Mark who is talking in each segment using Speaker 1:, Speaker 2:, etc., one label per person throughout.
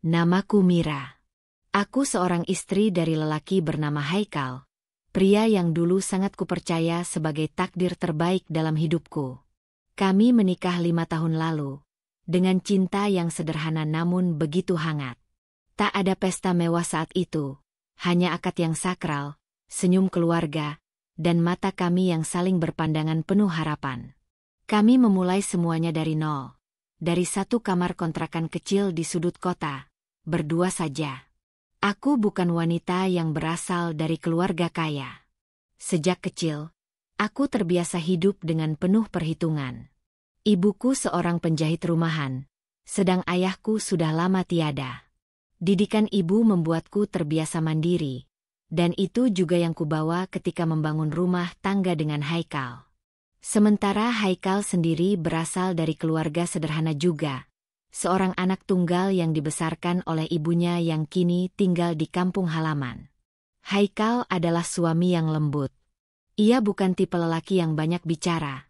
Speaker 1: Namaku Mira. Aku seorang istri dari lelaki bernama Haikal, pria yang dulu sangat kupercaya sebagai takdir terbaik dalam hidupku. Kami menikah 5 tahun lalu, dengan cinta yang sederhana namun begitu hangat. Tak ada pesta mewah saat itu, hanya akad yang sakral, senyum keluarga, dan mata kami yang saling berpandangan penuh harapan. Kami memulai semuanya dari nol, dari satu kamar kontrakan kecil di sudut kota, berdua saja. Aku bukan wanita yang berasal dari keluarga kaya. Sejak kecil, aku terbiasa hidup dengan penuh perhitungan. Ibuku seorang penjahit rumahan, sedang ayahku sudah lama tiada. Didikan ibu membuatku terbiasa mandiri, dan itu juga yang kubawa ketika membangun rumah tangga dengan Haikal. Sementara Haikal sendiri berasal dari keluarga sederhana juga, seorang anak tunggal yang dibesarkan oleh ibunya yang kini tinggal di kampung halaman. Haikal adalah suami yang lembut. Ia bukan tipe lelaki yang banyak bicara,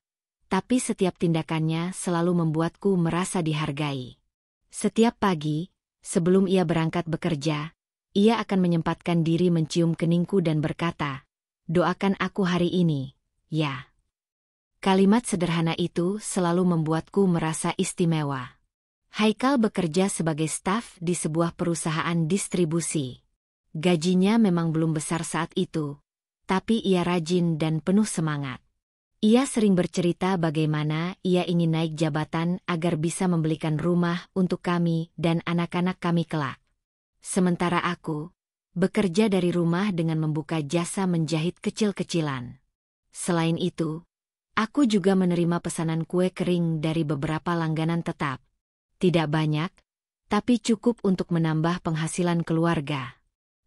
Speaker 1: tapi setiap tindakannya selalu membuatku merasa dihargai. Setiap pagi, sebelum ia berangkat bekerja, ia akan menyempatkan diri mencium keningku dan berkata, "Doakan aku hari ini, ya." Kalimat sederhana itu selalu membuatku merasa istimewa. Haikal bekerja sebagai staf di sebuah perusahaan distribusi. Gajinya memang belum besar saat itu, tapi ia rajin dan penuh semangat. Ia sering bercerita bagaimana ia ingin naik jabatan agar bisa membelikan rumah untuk kami dan anak-anak kami kelak. Sementara aku bekerja dari rumah dengan membuka jasa menjahit kecil-kecilan. Selain itu, aku juga menerima pesanan kue kering dari beberapa langganan tetap. Tidak banyak, tapi cukup untuk menambah penghasilan keluarga.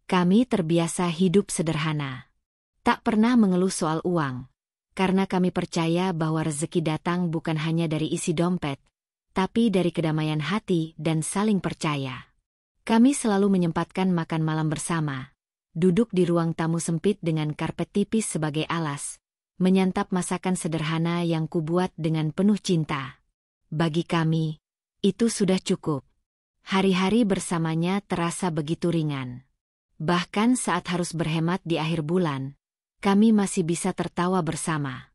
Speaker 1: Kami terbiasa hidup sederhana. Tak pernah mengeluh soal uang, karena kami percaya bahwa rezeki datang bukan hanya dari isi dompet, tapi dari kedamaian hati dan saling percaya. Kami selalu menyempatkan makan malam bersama, duduk di ruang tamu sempit dengan karpet tipis sebagai alas, menyantap masakan sederhana yang kubuat dengan penuh cinta. Bagi kami, itu sudah cukup. Hari-hari bersamanya terasa begitu ringan. Bahkan saat harus berhemat di akhir bulan, kami masih bisa tertawa bersama.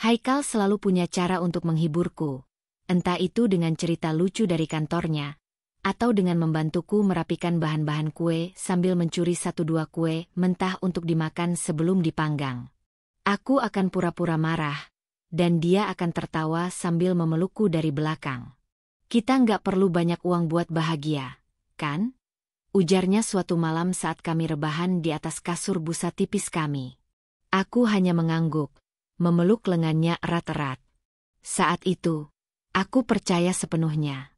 Speaker 1: Haikal selalu punya cara untuk menghiburku, entah itu dengan cerita lucu dari kantornya, atau dengan membantuku merapikan bahan-bahan kue sambil mencuri 1-2 kue mentah untuk dimakan sebelum dipanggang. Aku akan pura-pura marah, dan dia akan tertawa sambil memelukku dari belakang. "Kita nggak perlu banyak uang buat bahagia, kan?" ujarnya suatu malam saat kami rebahan di atas kasur busa tipis kami. Aku hanya mengangguk, memeluk lengannya erat-erat. Saat itu, aku percaya sepenuhnya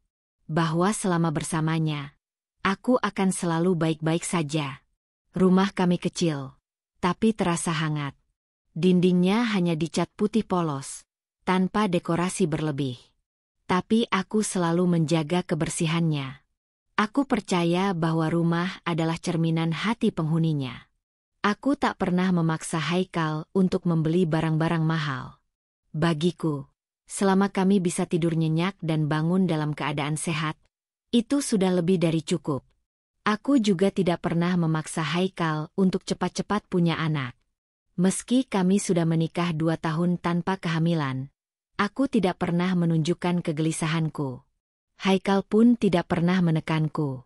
Speaker 1: bahwa selama bersamanya, aku akan selalu baik-baik saja. Rumah kami kecil, tapi terasa hangat. Dindingnya hanya dicat putih polos, tanpa dekorasi berlebih. Tapi aku selalu menjaga kebersihannya. Aku percaya bahwa rumah adalah cerminan hati penghuninya. Aku tak pernah memaksa Haikal untuk membeli barang-barang mahal. Bagiku, selama kami bisa tidur nyenyak dan bangun dalam keadaan sehat, itu sudah lebih dari cukup. Aku juga tidak pernah memaksa Haikal untuk cepat-cepat punya anak. Meski kami sudah menikah 2 tahun tanpa kehamilan, aku tidak pernah menunjukkan kegelisahanku. Haikal pun tidak pernah menekanku.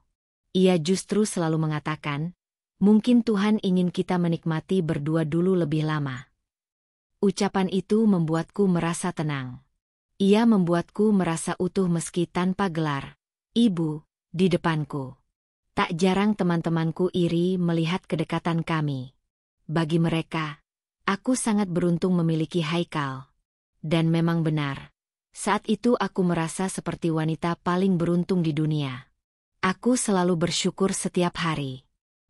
Speaker 1: Ia justru selalu mengatakan, "Mungkin Tuhan ingin kita menikmati berdua dulu lebih lama." Ucapan itu membuatku merasa tenang. Ia membuatku merasa utuh meski tanpa gelar "Ibu" di depanku. Tak jarang teman-temanku iri melihat kedekatan kami. Bagi mereka, aku sangat beruntung memiliki Haikal. Dan memang benar, saat itu aku merasa seperti wanita paling beruntung di dunia. Aku selalu bersyukur setiap hari.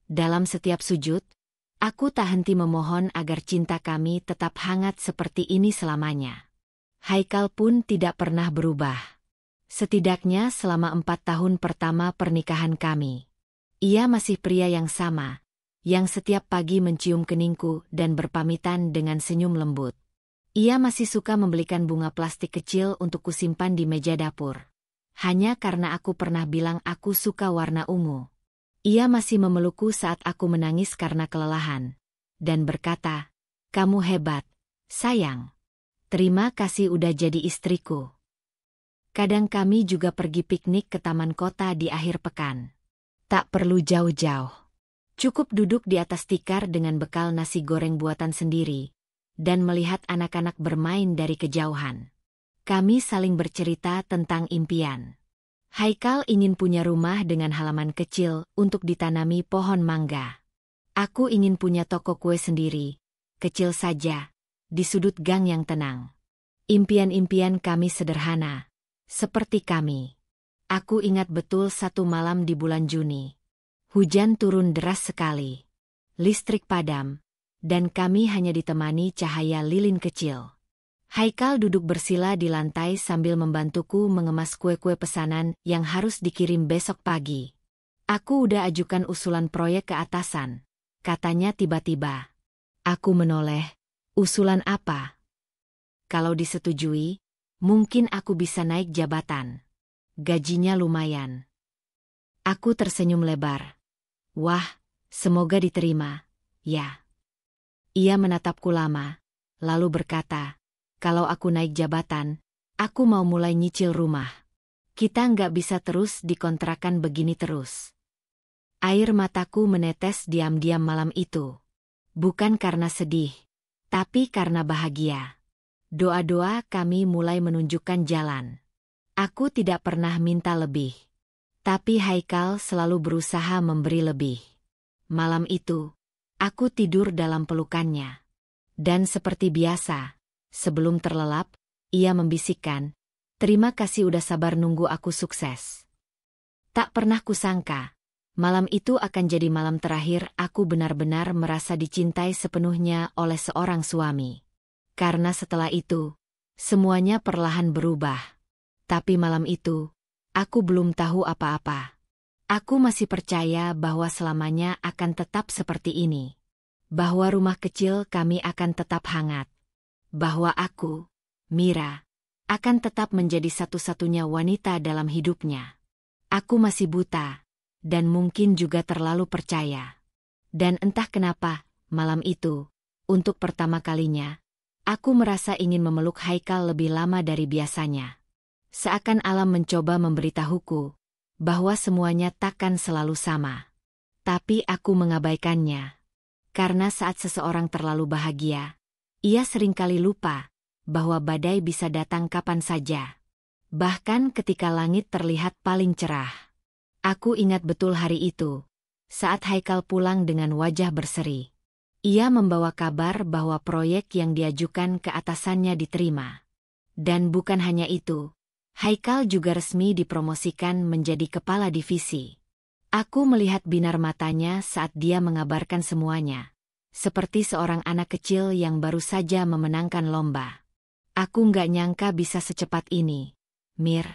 Speaker 1: Dalam setiap sujud, aku tak henti memohon agar cinta kami tetap hangat seperti ini selamanya. Haikal pun tidak pernah berubah. Setidaknya selama 4 tahun pertama pernikahan kami. Ia masih pria yang sama, yang setiap pagi mencium keningku dan berpamitan dengan senyum lembut. Ia masih suka membelikan bunga plastik kecil untuk kusimpan di meja dapur. hanya karena aku pernah bilang aku suka warna ungu. Ia masih memelukku saat aku menangis karena kelelahan, dan berkata, "Kamu hebat, sayang. Terima kasih udah jadi istriku." Kadang kami juga pergi piknik ke taman kota di akhir pekan. Tak perlu jauh-jauh. Cukup duduk di atas tikar dengan bekal nasi goreng buatan sendiri, dan melihat anak-anak bermain dari kejauhan. Kami saling bercerita tentang impian. Haikal ingin punya rumah dengan halaman kecil untuk ditanami pohon mangga. Aku ingin punya toko kue sendiri, kecil saja, di sudut gang yang tenang. Impian-impian kami sederhana, seperti kami. Aku ingat betul satu malam di bulan Juni. Hujan turun deras sekali. Listrik padam, dan kami hanya ditemani cahaya lilin kecil. Haikal duduk bersila di lantai sambil membantuku mengemas kue-kue pesanan yang harus dikirim besok pagi. "Aku udah ajukan usulan proyek ke atasan," katanya tiba-tiba. Aku menoleh. "Usulan apa?" "Kalau disetujui, mungkin aku bisa naik jabatan. Gajinya lumayan." Aku tersenyum lebar. "Wah, semoga diterima, ya." Ia menatapku lama, lalu berkata, "Kalau aku naik jabatan, aku mau mulai nyicil rumah. Kita nggak bisa terus dikontrakan begini terus." Air mataku menetes diam-diam malam itu. Bukan karena sedih, tapi karena bahagia. Doa-doa kami mulai menunjukkan jalan. Aku tidak pernah minta lebih. Tapi Haikal selalu berusaha memberi lebih. Malam itu, aku tidur dalam pelukannya. Dan seperti biasa, sebelum terlelap, ia membisikkan, "Terima kasih udah sabar nunggu aku sukses." Tak pernah kusangka, malam itu akan jadi malam terakhir aku benar-benar merasa dicintai sepenuhnya oleh seorang suami. Karena setelah itu, semuanya perlahan berubah. Tapi malam itu, aku belum tahu apa-apa. Aku masih percaya bahwa selamanya akan tetap seperti ini. Bahwa rumah kecil kami akan tetap hangat. Bahwa aku, Mira, akan tetap menjadi satu-satunya wanita dalam hidupnya. Aku masih buta, dan mungkin juga terlalu percaya. Dan entah kenapa, malam itu, untuk pertama kalinya, aku merasa ingin memeluk Haikal lebih lama dari biasanya. Seakan alam mencoba memberitahuku bahwa semuanya takkan selalu sama. Tapi aku mengabaikannya. Karena saat seseorang terlalu bahagia, ia seringkali lupa bahwa badai bisa datang kapan saja. Bahkan ketika langit terlihat paling cerah. Aku ingat betul hari itu, saat Haikal pulang dengan wajah berseri. Ia membawa kabar bahwa proyek yang diajukan ke atasannya diterima. Dan bukan hanya itu, Haikal juga resmi dipromosikan menjadi kepala divisi. Aku melihat binar matanya saat dia mengabarkan semuanya. Seperti seorang anak kecil yang baru saja memenangkan lomba. "Aku nggak nyangka bisa secepat ini, Mir.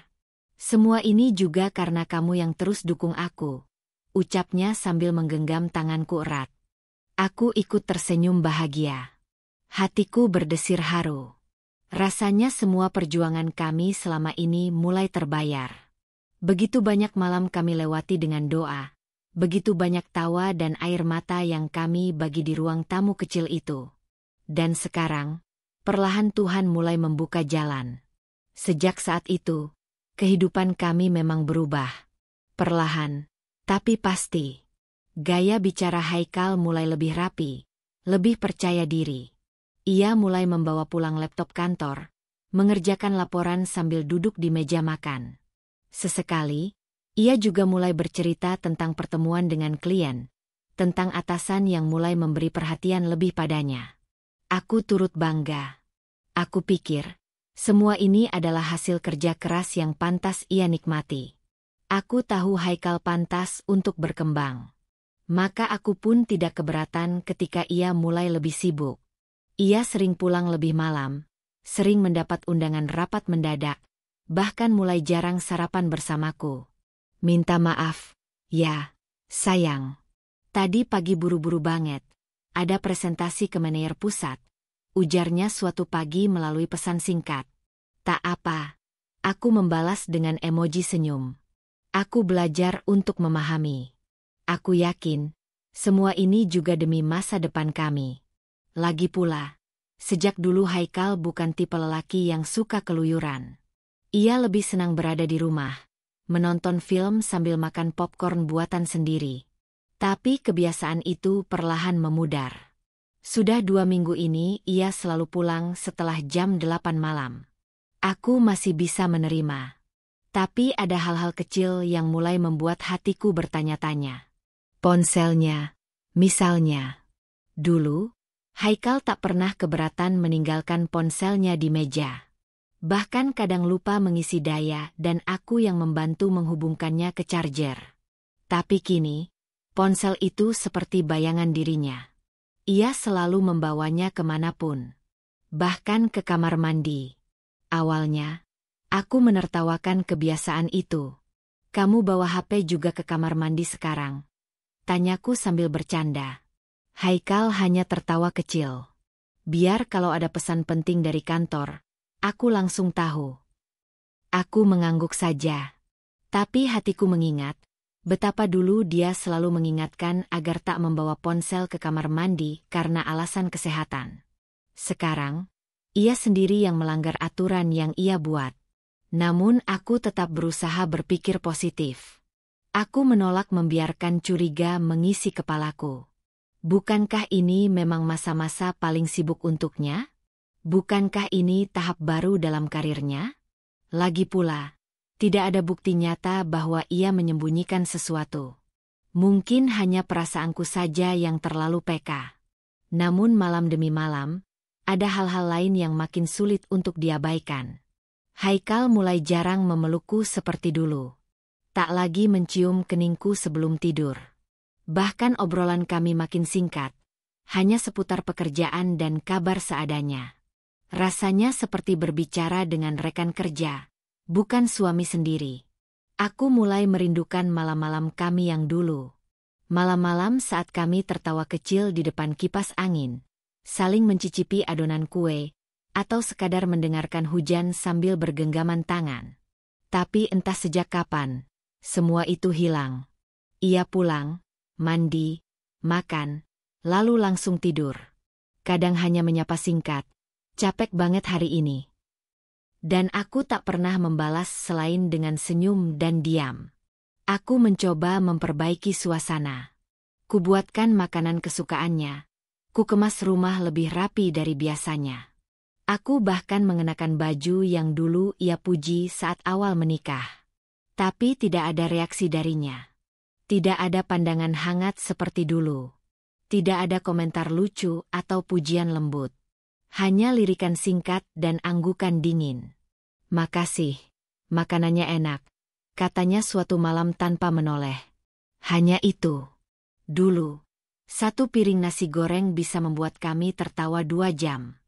Speaker 1: Semua ini juga karena kamu yang terus dukung aku," ucapnya sambil menggenggam tanganku erat. Aku ikut tersenyum bahagia. Hatiku berdesir haru. Rasanya semua perjuangan kami selama ini mulai terbayar. Begitu banyak malam kami lewati dengan doa. Begitu banyak tawa dan air mata yang kami bagi di ruang tamu kecil itu. Dan sekarang, perlahan Tuhan mulai membuka jalan. Sejak saat itu, kehidupan kami memang berubah. Perlahan, tapi pasti. Gaya bicara Haikal mulai lebih rapi, lebih percaya diri. Ia mulai membawa pulang laptop kantor, mengerjakan laporan sambil duduk di meja makan. Sesekali, ia juga mulai bercerita tentang pertemuan dengan klien, tentang atasan yang mulai memberi perhatian lebih padanya. Aku turut bangga. Aku pikir, semua ini adalah hasil kerja keras yang pantas ia nikmati. Aku tahu Haikal pantas untuk berkembang. Maka aku pun tidak keberatan ketika ia mulai lebih sibuk. Ia sering pulang lebih malam, sering mendapat undangan rapat mendadak, bahkan mulai jarang sarapan bersamaku. "Minta maaf, ya, sayang. Tadi pagi buru-buru banget. Ada presentasi ke manajer pusat," ujarnya suatu pagi melalui pesan singkat. "Tak apa, Aku membalas dengan emoji senyum. Aku belajar untuk memahami. Aku yakin, semua ini juga demi masa depan kami. Lagi pula, sejak dulu Haikal bukan tipe lelaki yang suka keluyuran. Ia lebih senang berada di rumah, menonton film sambil makan popcorn buatan sendiri. Tapi kebiasaan itu perlahan memudar. Sudah 2 minggu ini ia selalu pulang setelah jam 8 malam. Aku masih bisa menerima. Tapi ada hal-hal kecil yang mulai membuat hatiku bertanya-tanya. Ponselnya, misalnya. Dulu, Haikal tak pernah keberatan meninggalkan ponselnya di meja. Bahkan kadang lupa mengisi daya dan aku yang membantu menghubungkannya ke charger. Tapi kini, ponsel itu seperti bayangan dirinya. Ia selalu membawanya kemanapun. Bahkan ke kamar mandi. Awalnya, aku menertawakan kebiasaan itu. Kamu bawa HP juga ke kamar mandi sekarang? Tanyaku sambil bercanda. Haikal hanya tertawa kecil. Biar kalau ada pesan penting dari kantor, aku langsung tahu. Aku mengangguk saja. Tapi hatiku mengingat, betapa dulu dia selalu mengingatkan agar tak membawa ponsel ke kamar mandi karena alasan kesehatan. Sekarang, ia sendiri yang melanggar aturan yang ia buat. Namun aku tetap berusaha berpikir positif. Aku menolak membiarkan curiga mengisi kepalaku. Bukankah ini memang masa-masa paling sibuk untuknya? Bukankah ini tahap baru dalam karirnya? Lagi pula, tidak ada bukti nyata bahwa ia menyembunyikan sesuatu. Mungkin hanya perasaanku saja yang terlalu peka. Namun malam demi malam, ada hal-hal lain yang makin sulit untuk diabaikan. Haikal mulai jarang memelukku seperti dulu. Tak lagi mencium keningku sebelum tidur. Bahkan obrolan kami makin singkat, hanya seputar pekerjaan dan kabar seadanya. Rasanya seperti berbicara dengan rekan kerja, bukan suami sendiri. Aku mulai merindukan malam-malam kami yang dulu. Malam-malam saat kami tertawa kecil di depan kipas angin, saling mencicipi adonan kue, atau sekadar mendengarkan hujan sambil bergenggaman tangan. Tapi entah sejak kapan, semua itu hilang. Ia pulang, mandi, makan, lalu langsung tidur. Kadang hanya menyapa singkat, "Capek banget hari ini." Dan aku tak pernah membalas selain dengan senyum dan diam. Aku mencoba memperbaiki suasana. Kubuatkan makanan kesukaannya. Ku kemas rumah lebih rapi dari biasanya. Aku bahkan mengenakan baju yang dulu ia puji saat awal menikah. Tapi tidak ada reaksi darinya. Tidak ada pandangan hangat seperti dulu. Tidak ada komentar lucu atau pujian lembut. Hanya lirikan singkat dan anggukan dingin. "Makasih, makanannya enak," katanya suatu malam tanpa menoleh. Hanya itu. Dulu, satu piring nasi goreng bisa membuat kami tertawa 2 jam.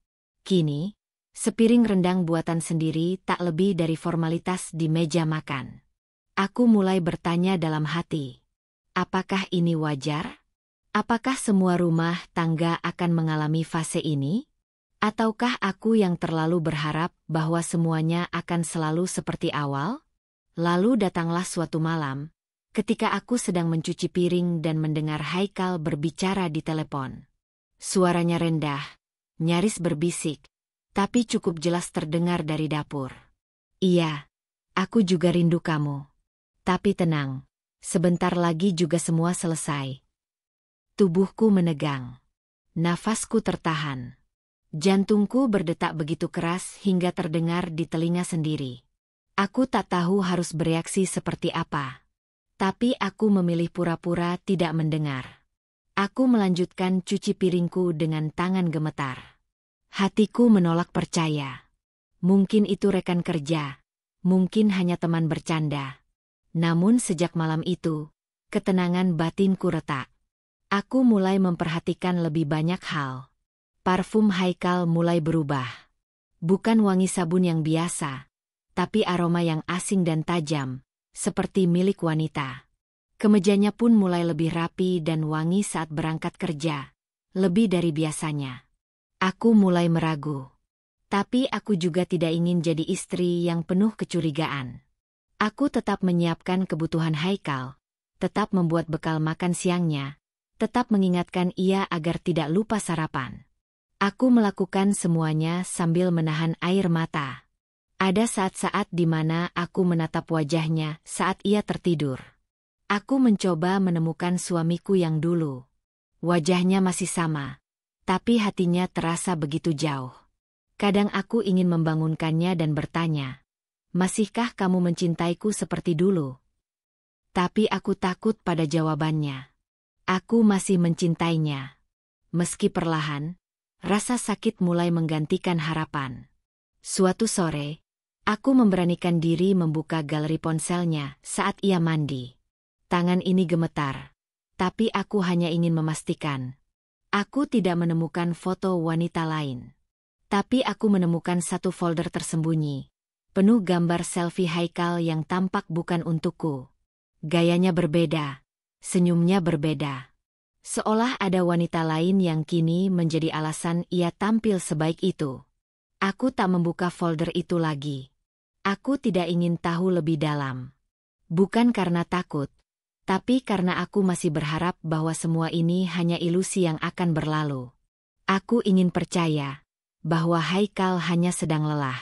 Speaker 1: Kini, sepiring rendang buatan sendiri tak lebih dari formalitas di meja makan. Aku mulai bertanya dalam hati. Apakah ini wajar? Apakah semua rumah tangga akan mengalami fase ini? Ataukah aku yang terlalu berharap bahwa semuanya akan selalu seperti awal? Lalu datanglah suatu malam, ketika aku sedang mencuci piring dan mendengar Haikal berbicara di telepon. Suaranya rendah, nyaris berbisik, tapi cukup jelas terdengar dari dapur. "Iya, aku juga rindu kamu. Tapi tenang, sebentar lagi juga semua selesai." Tubuhku menegang. Nafasku tertahan. Jantungku berdetak begitu keras hingga terdengar di telinga sendiri. Aku tak tahu harus bereaksi seperti apa. Tapi aku memilih pura-pura tidak mendengar. Aku melanjutkan cuci piringku dengan tangan gemetar. Hatiku menolak percaya. Mungkin itu rekan kerja, mungkin hanya teman bercanda. Namun sejak malam itu, ketenangan batinku retak. Aku mulai memperhatikan lebih banyak hal. Parfum Haikal mulai berubah. Bukan wangi sabun yang biasa, tapi aroma yang asing dan tajam, seperti milik wanita. Kemejanya pun mulai lebih rapi dan wangi saat berangkat kerja, lebih dari biasanya. Aku mulai meragu. Tapi aku juga tidak ingin jadi istri yang penuh kecurigaan. Aku tetap menyiapkan kebutuhan Haikal, tetap membuat bekal makan siangnya, tetap mengingatkan ia agar tidak lupa sarapan. Aku melakukan semuanya sambil menahan air mata. Ada saat-saat di mana aku menatap wajahnya saat ia tertidur. Aku mencoba menemukan suamiku yang dulu. Wajahnya masih sama, tapi hatinya terasa begitu jauh. Kadang aku ingin membangunkannya dan bertanya, "Masihkah kamu mencintaiku seperti dulu?" Tapi aku takut pada jawabannya. Aku masih mencintainya. Meski perlahan, rasa sakit mulai menggantikan harapan. Suatu sore, aku memberanikan diri membuka galeri ponselnya saat ia mandi. Tangan ini gemetar, tapi aku hanya ingin memastikan. Aku tidak menemukan foto wanita lain. Tapi aku menemukan satu folder tersembunyi, penuh gambar selfie Haikal yang tampak bukan untukku. Gayanya berbeda, senyumnya berbeda. Seolah ada wanita lain yang kini menjadi alasan ia tampil sebaik itu. Aku tak membuka folder itu lagi. Aku tidak ingin tahu lebih dalam. Bukan karena takut, tapi karena aku masih berharap bahwa semua ini hanya ilusi yang akan berlalu. Aku ingin percaya bahwa Haikal hanya sedang lelah.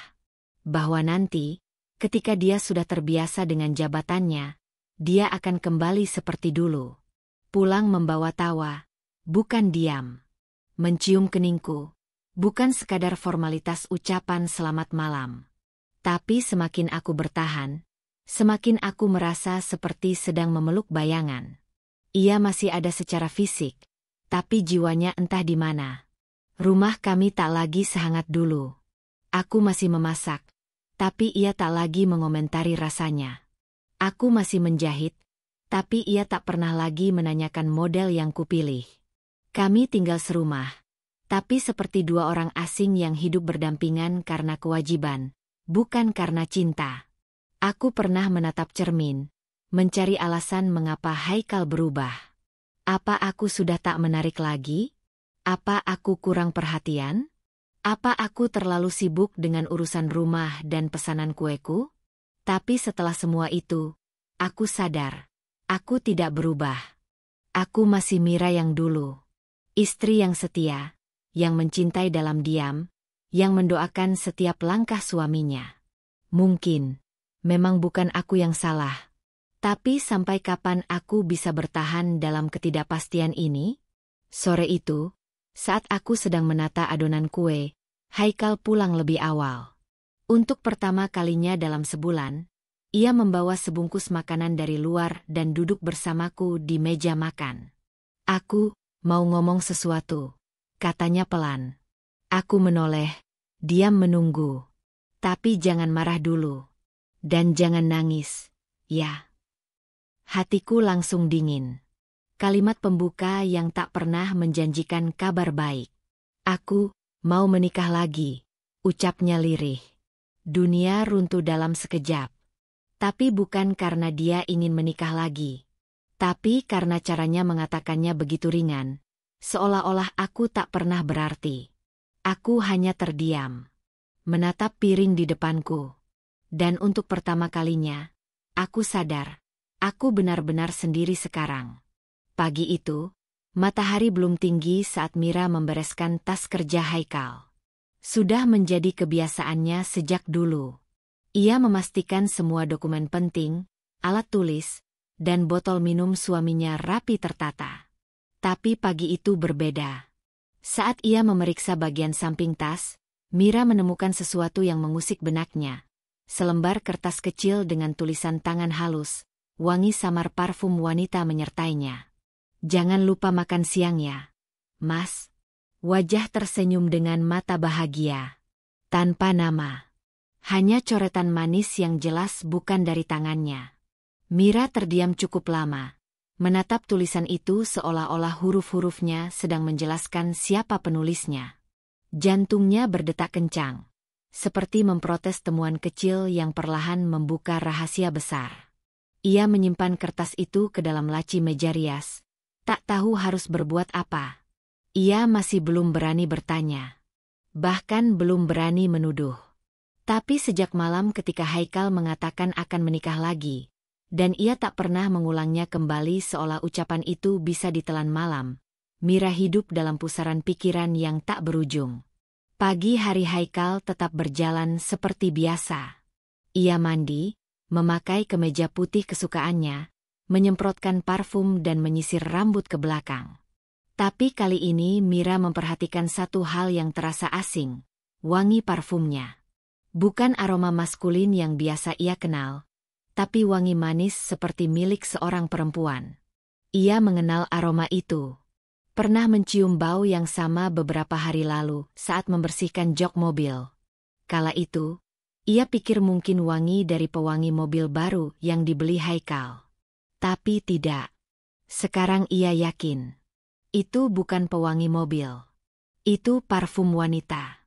Speaker 1: Bahwa nanti, ketika dia sudah terbiasa dengan jabatannya, dia akan kembali seperti dulu. Pulang membawa tawa, bukan diam. Mencium keningku, bukan sekadar formalitas ucapan selamat malam. Tapi semakin aku bertahan, semakin aku merasa seperti sedang memeluk bayangan. Ia masih ada secara fisik, tapi jiwanya entah di mana. Rumah kami tak lagi sehangat dulu. Aku masih memasak, tapi ia tak lagi mengomentari rasanya. Aku masih menjahit, tapi ia tak pernah lagi menanyakan model yang kupilih. Kami tinggal serumah, tapi seperti dua orang asing yang hidup berdampingan karena kewajiban, bukan karena cinta. Aku pernah menatap cermin, mencari alasan mengapa Haikal berubah. Apa aku sudah tak menarik lagi? Apa aku kurang perhatian? Apa aku terlalu sibuk dengan urusan rumah dan pesanan kueku? Tapi setelah semua itu, aku sadar, aku tidak berubah. Aku masih Mira yang dulu. Istri yang setia, yang mencintai dalam diam, yang mendoakan setiap langkah suaminya. Mungkin, memang bukan aku yang salah. Tapi sampai kapan aku bisa bertahan dalam ketidakpastian ini? Sore itu, saat aku sedang menata adonan kue, Haikal pulang lebih awal. Untuk pertama kalinya dalam sebulan, ia membawa sebungkus makanan dari luar dan duduk bersamaku di meja makan. "Aku mau ngomong sesuatu," katanya pelan. Aku menoleh, diam menunggu. "Tapi jangan marah dulu. Dan jangan nangis, ya." Hatiku langsung dingin. Kalimat pembuka yang tak pernah menjanjikan kabar baik. "Aku mau menikah lagi," ucapnya lirih. Dunia runtuh dalam sekejap. Tapi bukan karena dia ingin menikah lagi. Tapi karena caranya mengatakannya begitu ringan. Seolah-olah aku tak pernah berarti. Aku hanya terdiam. Menatap piring di depanku. Dan untuk pertama kalinya, aku sadar, aku benar-benar sendiri sekarang. Pagi itu, matahari belum tinggi saat Mira membereskan tas kerja Haikal. Sudah menjadi kebiasaannya sejak dulu. Ia memastikan semua dokumen penting, alat tulis, dan botol minum suaminya rapi tertata. Tapi pagi itu berbeda. Saat ia memeriksa bagian samping tas, Mira menemukan sesuatu yang mengusik benaknya. Selembar kertas kecil dengan tulisan tangan halus, wangi samar parfum wanita menyertainya. "Jangan lupa makan siang ya, Mas." Wajah tersenyum dengan mata bahagia. Tanpa nama. Hanya coretan manis yang jelas bukan dari tangannya. Mira terdiam cukup lama. Menatap tulisan itu seolah-olah huruf-hurufnya sedang menjelaskan siapa penulisnya. Jantungnya berdetak kencang. Seperti memprotes temuan kecil yang perlahan membuka rahasia besar. Ia menyimpan kertas itu ke dalam laci meja rias. Tak tahu harus berbuat apa. Ia masih belum berani bertanya. bahkan belum berani menuduh. Tapi sejak malam ketika Haikal mengatakan akan menikah lagi, dan ia tak pernah mengulangnya kembali seolah ucapan itu bisa ditelan malam, Mira hidup dalam pusaran pikiran yang tak berujung. Pagi hari Haikal tetap berjalan seperti biasa. Ia mandi, memakai kemeja putih kesukaannya, menyemprotkan parfum dan menyisir rambut ke belakang. Tapi kali ini Mira memperhatikan satu hal yang terasa asing, wangi parfumnya. Bukan aroma maskulin yang biasa ia kenal, tapi wangi manis seperti milik seorang perempuan. Ia mengenal aroma itu. Pernah mencium bau yang sama beberapa hari lalu saat membersihkan jok mobil. Kala itu, ia pikir mungkin wangi dari pewangi mobil baru yang dibeli Haikal. Tapi tidak. Sekarang ia yakin. Itu bukan pewangi mobil. Itu parfum wanita.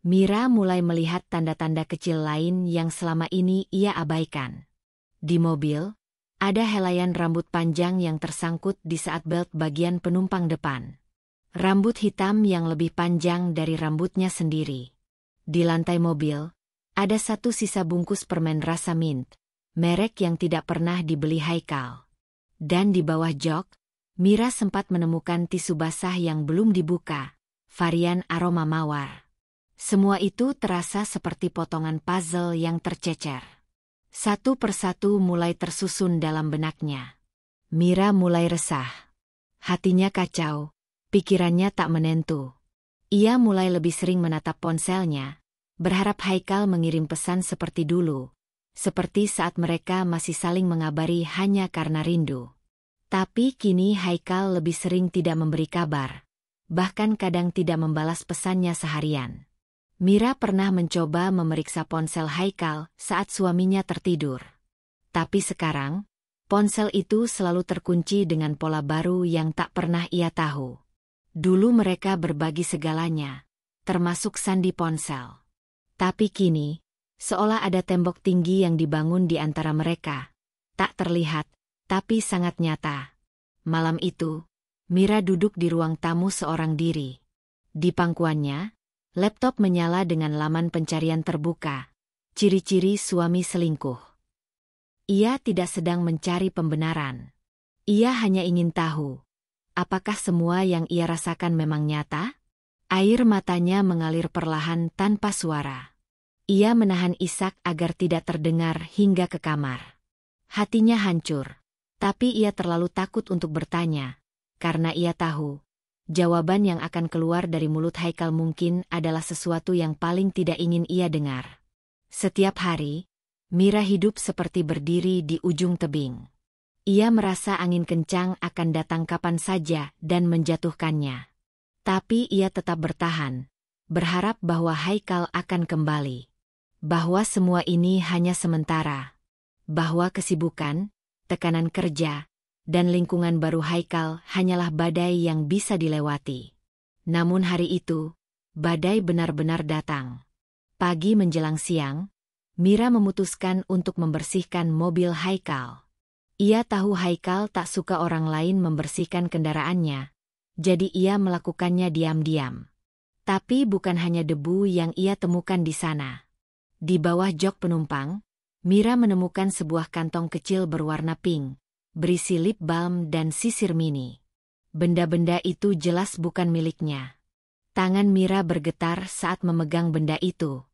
Speaker 1: Mira mulai melihat tanda-tanda kecil lain yang selama ini ia abaikan. Di mobil, ada helaian rambut panjang yang tersangkut di saat belt bagian penumpang depan. Rambut hitam yang lebih panjang dari rambutnya sendiri. Di lantai mobil, ada satu sisa bungkus permen rasa mint, merek yang tidak pernah dibeli Haikal. Dan di bawah jok, Mira sempat menemukan tisu basah yang belum dibuka, varian aroma mawar. Semua itu terasa seperti potongan puzzle yang tercecer. Satu persatu mulai tersusun dalam benaknya. Mira mulai resah. Hatinya kacau, pikirannya tak menentu. Ia mulai lebih sering menatap ponselnya, berharap Haikal mengirim pesan seperti dulu, seperti saat mereka masih saling mengabari hanya karena rindu. Tapi kini Haikal lebih sering tidak memberi kabar, bahkan kadang tidak membalas pesannya seharian. Mira pernah mencoba memeriksa ponsel Haikal saat suaminya tertidur. Tapi sekarang, ponsel itu selalu terkunci dengan pola baru yang tak pernah ia tahu. Dulu mereka berbagi segalanya, termasuk sandi ponsel. Tapi kini, seolah ada tembok tinggi yang dibangun di antara mereka. Tak terlihat, tapi sangat nyata. Malam itu, Mira duduk di ruang tamu seorang diri. Di pangkuannya, laptop menyala dengan laman pencarian terbuka. Ciri-ciri suami selingkuh. Ia tidak sedang mencari pembenaran. Ia hanya ingin tahu, apakah semua yang ia rasakan memang nyata? Air matanya mengalir perlahan tanpa suara. Ia menahan isak agar tidak terdengar hingga ke kamar. Hatinya hancur, tapi ia terlalu takut untuk bertanya, karena ia tahu, jawaban yang akan keluar dari mulut Haikal mungkin adalah sesuatu yang paling tidak ingin ia dengar. Setiap hari, Mira hidup seperti berdiri di ujung tebing. Ia merasa angin kencang akan datang kapan saja dan menjatuhkannya. Tapi ia tetap bertahan, berharap bahwa Haikal akan kembali. Bahwa semua ini hanya sementara. Bahwa kesibukan, tekanan kerja, dan lingkungan baru Haikal hanyalah badai yang bisa dilewati. Namun hari itu, badai benar-benar datang. Pagi menjelang siang, Mira memutuskan untuk membersihkan mobil Haikal. Ia tahu Haikal tak suka orang lain membersihkan kendaraannya, jadi ia melakukannya diam-diam. Tapi bukan hanya debu yang ia temukan di sana. Di bawah jok penumpang, Mira menemukan sebuah kantong kecil berwarna pink, berisi lip balm dan sisir mini. Benda-benda itu jelas bukan miliknya. Tangan Mira bergetar saat memegang benda itu.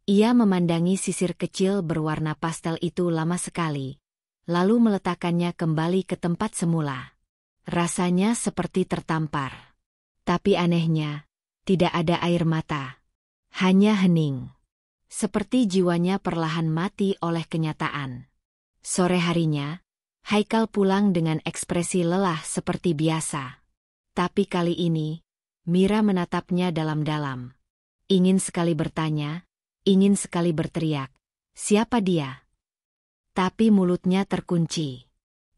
Speaker 1: Ia memandangi sisir kecil berwarna pastel itu lama sekali, lalu meletakkannya kembali ke tempat semula. Rasanya seperti tertampar. Tapi anehnya, tidak ada air mata. Hanya hening. Seperti jiwanya perlahan mati oleh kenyataan. Sore harinya, Haikal pulang dengan ekspresi lelah seperti biasa. Tapi kali ini, Mira menatapnya dalam-dalam. Ingin sekali bertanya, ingin sekali berteriak, siapa dia? Tapi mulutnya terkunci.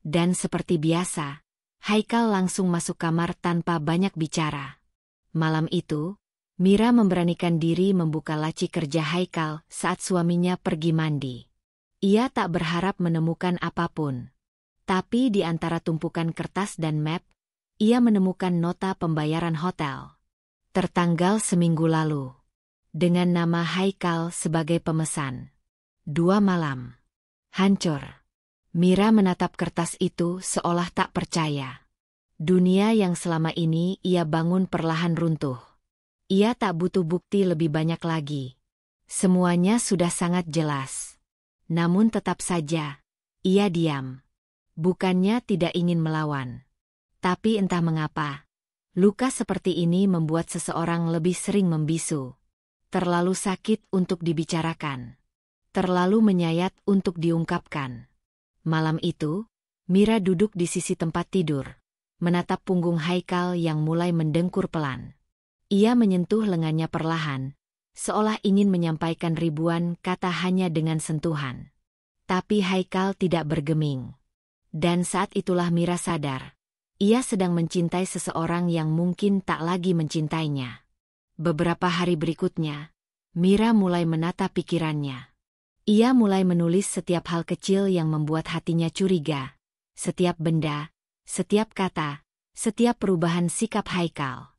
Speaker 1: Dan seperti biasa, Haikal langsung masuk kamar tanpa banyak bicara. Malam itu, Mira memberanikan diri membuka laci kerja Haikal saat suaminya pergi mandi. Ia tak berharap menemukan apapun. Tapi di antara tumpukan kertas dan map, ia menemukan nota pembayaran hotel. Tertanggal seminggu lalu. dengan nama Haikal sebagai pemesan. 2 malam. Hancur. Mira menatap kertas itu seolah tak percaya. Dunia yang selama ini ia bangun perlahan runtuh. Ia tak butuh bukti lebih banyak lagi. Semuanya sudah sangat jelas. Namun tetap saja, ia diam. Bukannya tidak ingin melawan. Tapi entah mengapa, luka seperti ini membuat seseorang lebih sering membisu. Terlalu sakit untuk dibicarakan. Terlalu menyayat untuk diungkapkan. Malam itu, Mira duduk di sisi tempat tidur, menatap punggung Haikal yang mulai mendengkur pelan. Ia menyentuh lengannya perlahan, seolah ingin menyampaikan ribuan kata hanya dengan sentuhan. Tapi Haikal tidak bergeming. Dan saat itulah Mira sadar, ia sedang mencintai seseorang yang mungkin tak lagi mencintainya. Beberapa hari berikutnya, Mira mulai menata pikirannya. Ia mulai menulis setiap hal kecil yang membuat hatinya curiga. Setiap benda, setiap kata, setiap perubahan sikap Haikal.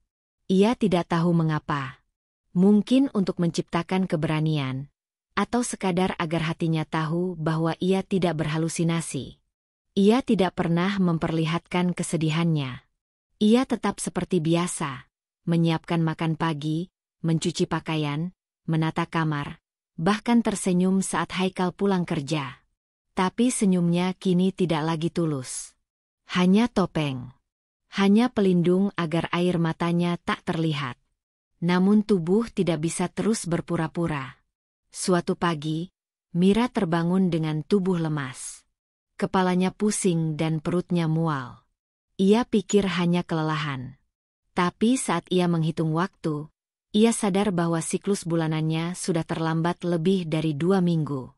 Speaker 1: Ia tidak tahu mengapa. Mungkin untuk menciptakan keberanian, atau sekadar agar hatinya tahu bahwa ia tidak berhalusinasi. Ia tidak pernah memperlihatkan kesedihannya. Ia tetap seperti biasa, menyiapkan makan pagi, mencuci pakaian, menata kamar, bahkan tersenyum saat Haikal pulang kerja. Tapi senyumnya kini tidak lagi tulus. Hanya topeng. Hanya pelindung agar air matanya tak terlihat. Namun tubuh tidak bisa terus berpura-pura. Suatu pagi, Mira terbangun dengan tubuh lemas. Kepalanya pusing dan perutnya mual. Ia pikir hanya kelelahan. Tapi saat ia menghitung waktu, ia sadar bahwa siklus bulanannya sudah terlambat lebih dari 2 minggu.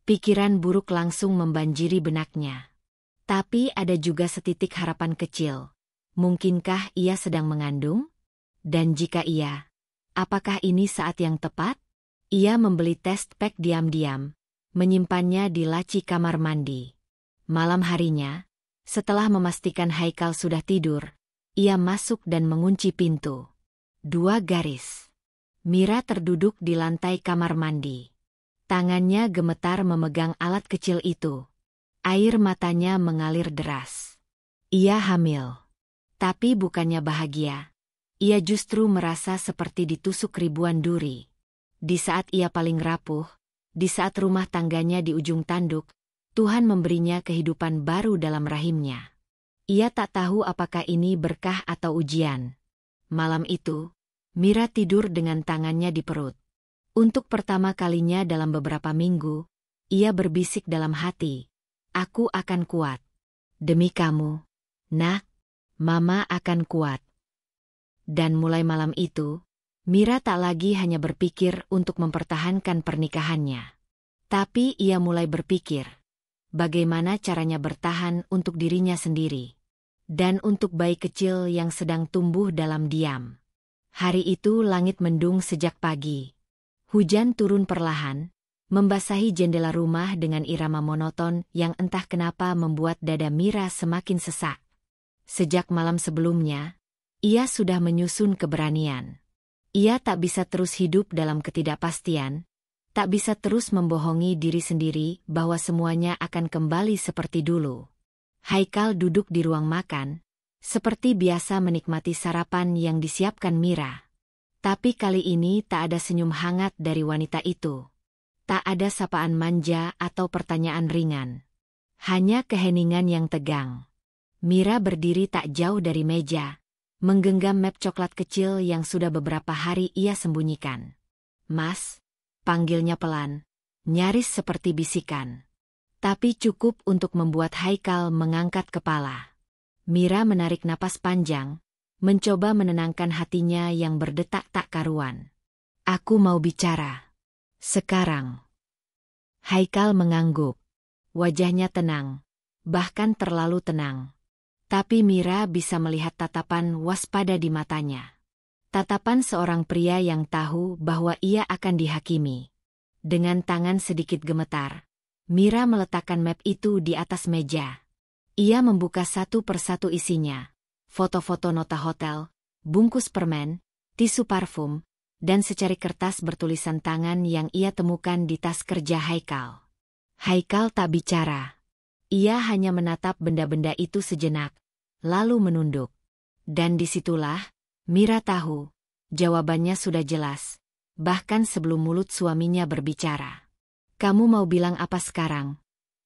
Speaker 1: Pikiran buruk langsung membanjiri benaknya. Tapi ada juga setitik harapan kecil. Mungkinkah ia sedang mengandung? Dan jika iya, apakah ini saat yang tepat? Ia membeli test pack diam-diam, menyimpannya di laci kamar mandi. Malam harinya, setelah memastikan Haikal sudah tidur, ia masuk dan mengunci pintu. 2 garis. Mira terduduk di lantai kamar mandi. Tangannya gemetar memegang alat kecil itu. Air matanya mengalir deras. Ia hamil. Tapi bukannya bahagia. Ia justru merasa seperti ditusuk ribuan duri. Di saat ia paling rapuh, di saat rumah tangganya di ujung tanduk, Tuhan memberinya kehidupan baru dalam rahimnya. Ia tak tahu apakah ini berkah atau ujian. Malam itu, Mira tidur dengan tangannya di perut. Untuk pertama kalinya dalam beberapa minggu, ia berbisik dalam hati, "Aku akan kuat. Demi kamu, Nak, Mama akan kuat." Dan mulai malam itu, Mira tak lagi hanya berpikir untuk mempertahankan pernikahannya. Tapi ia mulai berpikir, bagaimana caranya bertahan untuk dirinya sendiri. Dan untuk bayi kecil yang sedang tumbuh dalam diam. Hari itu langit mendung sejak pagi. Hujan turun perlahan, membasahi jendela rumah dengan irama monoton yang entah kenapa membuat dada Mira semakin sesak. Sejak malam sebelumnya, ia sudah menyusun keberanian. Ia tak bisa terus hidup dalam ketidakpastian, tak bisa terus membohongi diri sendiri bahwa semuanya akan kembali seperti dulu. Haikal duduk di ruang makan, seperti biasa menikmati sarapan yang disiapkan Mira. Tapi kali ini tak ada senyum hangat dari wanita itu. Tak ada sapaan manja atau pertanyaan ringan. Hanya keheningan yang tegang. Mira berdiri tak jauh dari meja, menggenggam map coklat kecil yang sudah beberapa hari ia sembunyikan. "Mas," panggilnya pelan, nyaris seperti bisikan. Tapi cukup untuk membuat Haikal mengangkat kepala. Mira menarik napas panjang, mencoba menenangkan hatinya yang berdetak tak karuan. "Aku mau bicara. Sekarang." Haikal mengangguk. Wajahnya tenang, bahkan terlalu tenang. Tapi Mira bisa melihat tatapan waspada di matanya. Tatapan seorang pria yang tahu bahwa ia akan dihakimi. Dengan tangan sedikit gemetar, Mira meletakkan map itu di atas meja. Ia membuka satu persatu isinya. Foto-foto nota hotel, bungkus permen, tisu parfum, dan secari kertas bertulisan tangan yang ia temukan di tas kerja Haikal. Haikal tak bicara. Ia hanya menatap benda-benda itu sejenak, lalu menunduk. Dan disitulah, Mira tahu, jawabannya sudah jelas, bahkan sebelum mulut suaminya berbicara. "Kamu mau bilang apa sekarang?"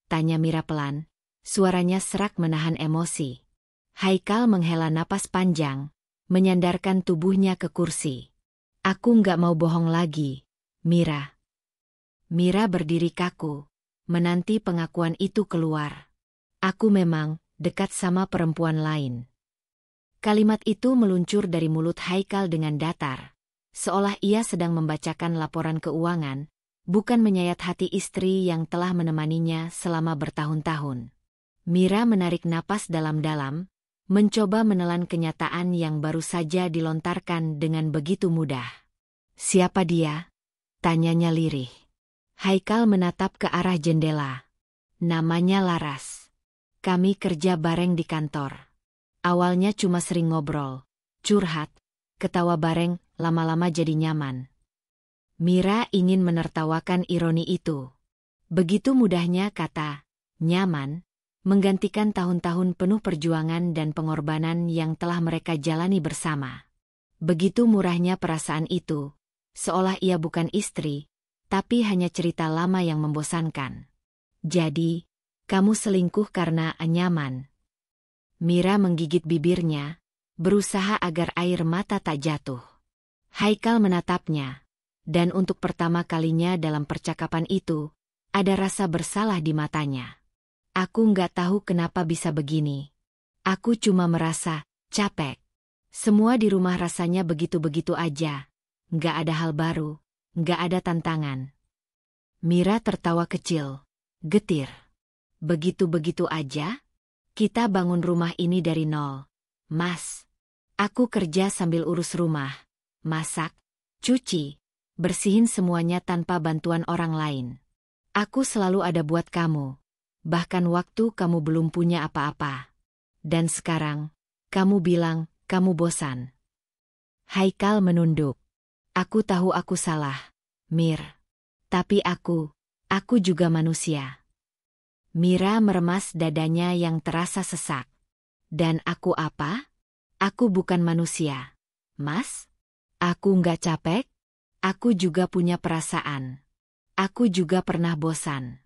Speaker 1: tanya Mira pelan, suaranya serak menahan emosi. Haikal menghela napas panjang, menyandarkan tubuhnya ke kursi. "Aku nggak mau bohong lagi, Mira." Mira berdiri kaku, menanti pengakuan itu keluar. "Aku memang dekat sama perempuan lain." Kalimat itu meluncur dari mulut Haikal dengan datar, seolah ia sedang membacakan laporan keuangan, bukan menyayat hati istri yang telah menemaninya selama bertahun-tahun. Mira menarik napas dalam-dalam, mencoba menelan kenyataan yang baru saja dilontarkan dengan begitu mudah. "Siapa dia?" tanyanya lirih. Haikal menatap ke arah jendela. "Namanya Laras. Kami kerja bareng di kantor. Awalnya cuma sering ngobrol, curhat, ketawa bareng, lama-lama jadi nyaman." Mira ingin menertawakan ironi itu. Begitu mudahnya kata nyaman menggantikan tahun-tahun penuh perjuangan dan pengorbanan yang telah mereka jalani bersama. Begitu murahnya perasaan itu, seolah ia bukan istri, tapi hanya cerita lama yang membosankan. "Jadi, kamu selingkuh karena nyaman?" Mira menggigit bibirnya, berusaha agar air mata tak jatuh. Haikal menatapnya, dan untuk pertama kalinya dalam percakapan itu, ada rasa bersalah di matanya. "Aku nggak tahu kenapa bisa begini. Aku cuma merasa capek. Semua di rumah rasanya begitu-begitu aja. Nggak ada hal baru, nggak ada tantangan." Mira tertawa kecil, getir. "Begitu-begitu aja? Kita bangun rumah ini dari nol, Mas. Aku kerja sambil urus rumah, masak, cuci, bersihin semuanya tanpa bantuan orang lain. Aku selalu ada buat kamu. Bahkan waktu kamu belum punya apa-apa. Dan sekarang, kamu bilang, kamu bosan." Haikal menunduk. "Aku tahu aku salah, Mir. Tapi aku juga manusia." Mira meremas dadanya yang terasa sesak. "Dan aku apa? Aku bukan manusia, Mas. Aku nggak capek. Aku juga punya perasaan. Aku juga pernah bosan.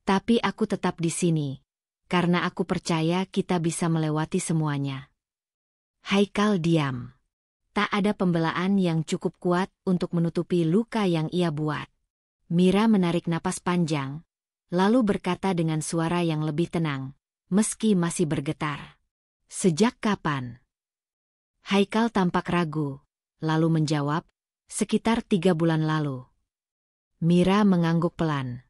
Speaker 1: Tapi aku tetap di sini, karena aku percaya kita bisa melewati semuanya." Haikal diam. Tak ada pembelaan yang cukup kuat untuk menutupi luka yang ia buat. Mira menarik napas panjang, lalu berkata dengan suara yang lebih tenang, meski masih bergetar. "Sejak kapan?" Haikal tampak ragu, lalu menjawab, "Sekitar 3 bulan lalu." Mira mengangguk pelan.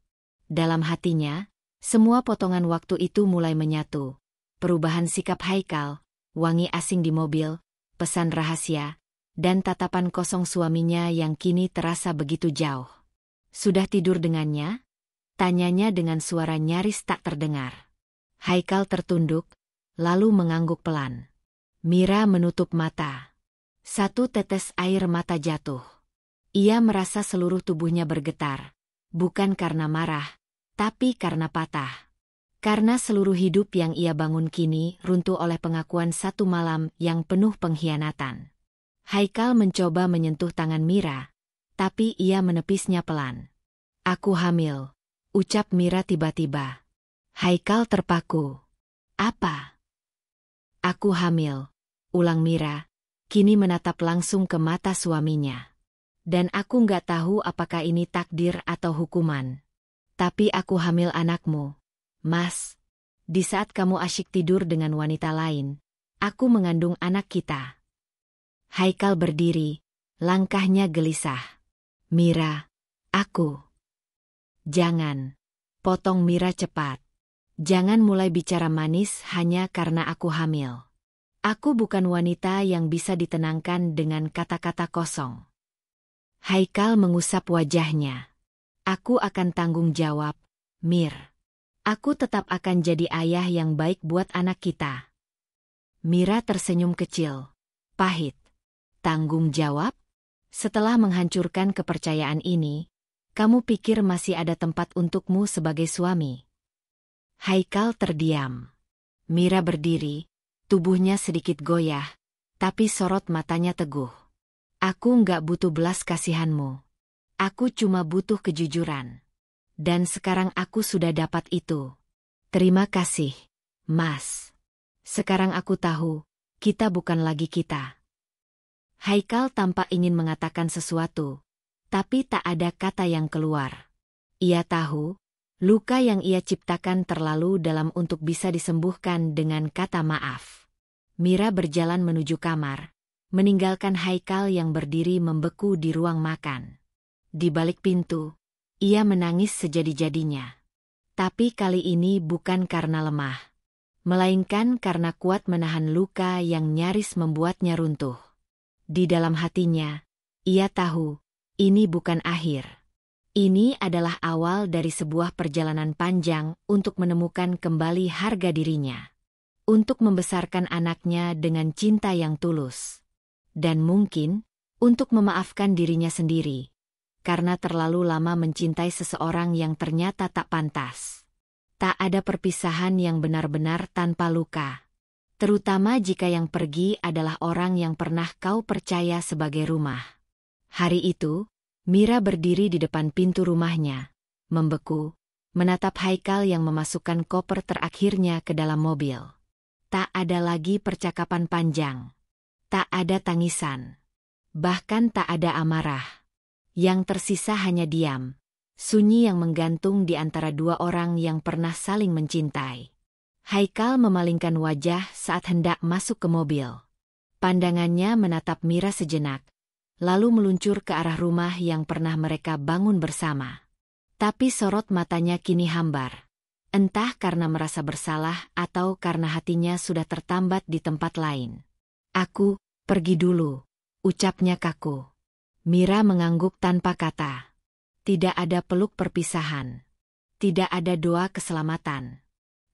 Speaker 1: Dalam hatinya, semua potongan waktu itu mulai menyatu. Perubahan sikap Haikal, wangi asing di mobil, pesan rahasia, dan tatapan kosong suaminya yang kini terasa begitu jauh. "Sudah tidur dengannya?" tanyanya dengan suara nyaris tak terdengar. Haikal tertunduk, lalu mengangguk pelan. Mira menutup mata. Satu tetes air mata jatuh. Ia merasa seluruh tubuhnya bergetar, bukan karena marah, tapi karena patah. Karena seluruh hidup yang ia bangun kini runtuh oleh pengakuan satu malam yang penuh pengkhianatan. Haikal mencoba menyentuh tangan Mira, tapi ia menepisnya pelan. "Aku hamil," ucap Mira tiba-tiba. Haikal terpaku. "Apa?" "Aku hamil," ulang Mira, kini menatap langsung ke mata suaminya. "Dan aku nggak tahu apakah ini takdir atau hukuman. Tapi aku hamil anakmu, Mas. Di saat kamu asyik tidur dengan wanita lain, aku mengandung anak kita." Haikal berdiri, langkahnya gelisah. "Mira, aku..." "Jangan," potong Mira cepat. "Jangan mulai bicara manis hanya karena aku hamil. Aku bukan wanita yang bisa ditenangkan dengan kata-kata kosong." Haikal mengusap wajahnya. "Aku akan tanggung jawab, Mir. Aku tetap akan jadi ayah yang baik buat anak kita." Mira tersenyum kecil, pahit. "Tanggung jawab? Setelah menghancurkan kepercayaan ini, kamu pikir masih ada tempat untukmu sebagai suami? Haikal terdiam. Mira berdiri, tubuhnya sedikit goyah, tapi sorot matanya teguh. Aku nggak butuh belas kasihanmu. Aku cuma butuh kejujuran. Dan sekarang aku sudah dapat itu. Terima kasih, Mas. Sekarang aku tahu, kita bukan lagi kita. Haikal tampak ingin mengatakan sesuatu, tapi tak ada kata yang keluar. Ia tahu, luka yang ia ciptakan terlalu dalam untuk bisa disembuhkan dengan kata maaf. Mira berjalan menuju kamar, meninggalkan Haikal yang berdiri membeku di ruang makan. Di balik pintu, ia menangis sejadi-jadinya. Tapi kali ini bukan karena lemah, melainkan karena kuat menahan luka yang nyaris membuatnya runtuh. Di dalam hatinya, ia tahu, ini bukan akhir. Ini adalah awal dari sebuah perjalanan panjang untuk menemukan kembali harga dirinya. Untuk membesarkan anaknya dengan cinta yang tulus. Dan mungkin, untuk memaafkan dirinya sendiri. Karena terlalu lama mencintai seseorang yang ternyata tak pantas. Tak ada perpisahan yang benar-benar tanpa luka. Terutama jika yang pergi adalah orang yang pernah kau percaya sebagai rumah. Hari itu, Mira berdiri di depan pintu rumahnya, membeku, menatap Haikal yang memasukkan koper terakhirnya ke dalam mobil. Tak ada lagi percakapan panjang. Tak ada tangisan. Bahkan tak ada amarah. Yang tersisa hanya diam, sunyi yang menggantung di antara dua orang yang pernah saling mencintai. Haikal memalingkan wajah saat hendak masuk ke mobil. Pandangannya menatap Mira sejenak, lalu meluncur ke arah rumah yang pernah mereka bangun bersama. Tapi sorot matanya kini hambar. Entah karena merasa bersalah atau karena hatinya sudah tertambat di tempat lain. Aku, pergi dulu, ucapnya kaku. Mira mengangguk tanpa kata. Tidak ada peluk perpisahan. Tidak ada doa keselamatan.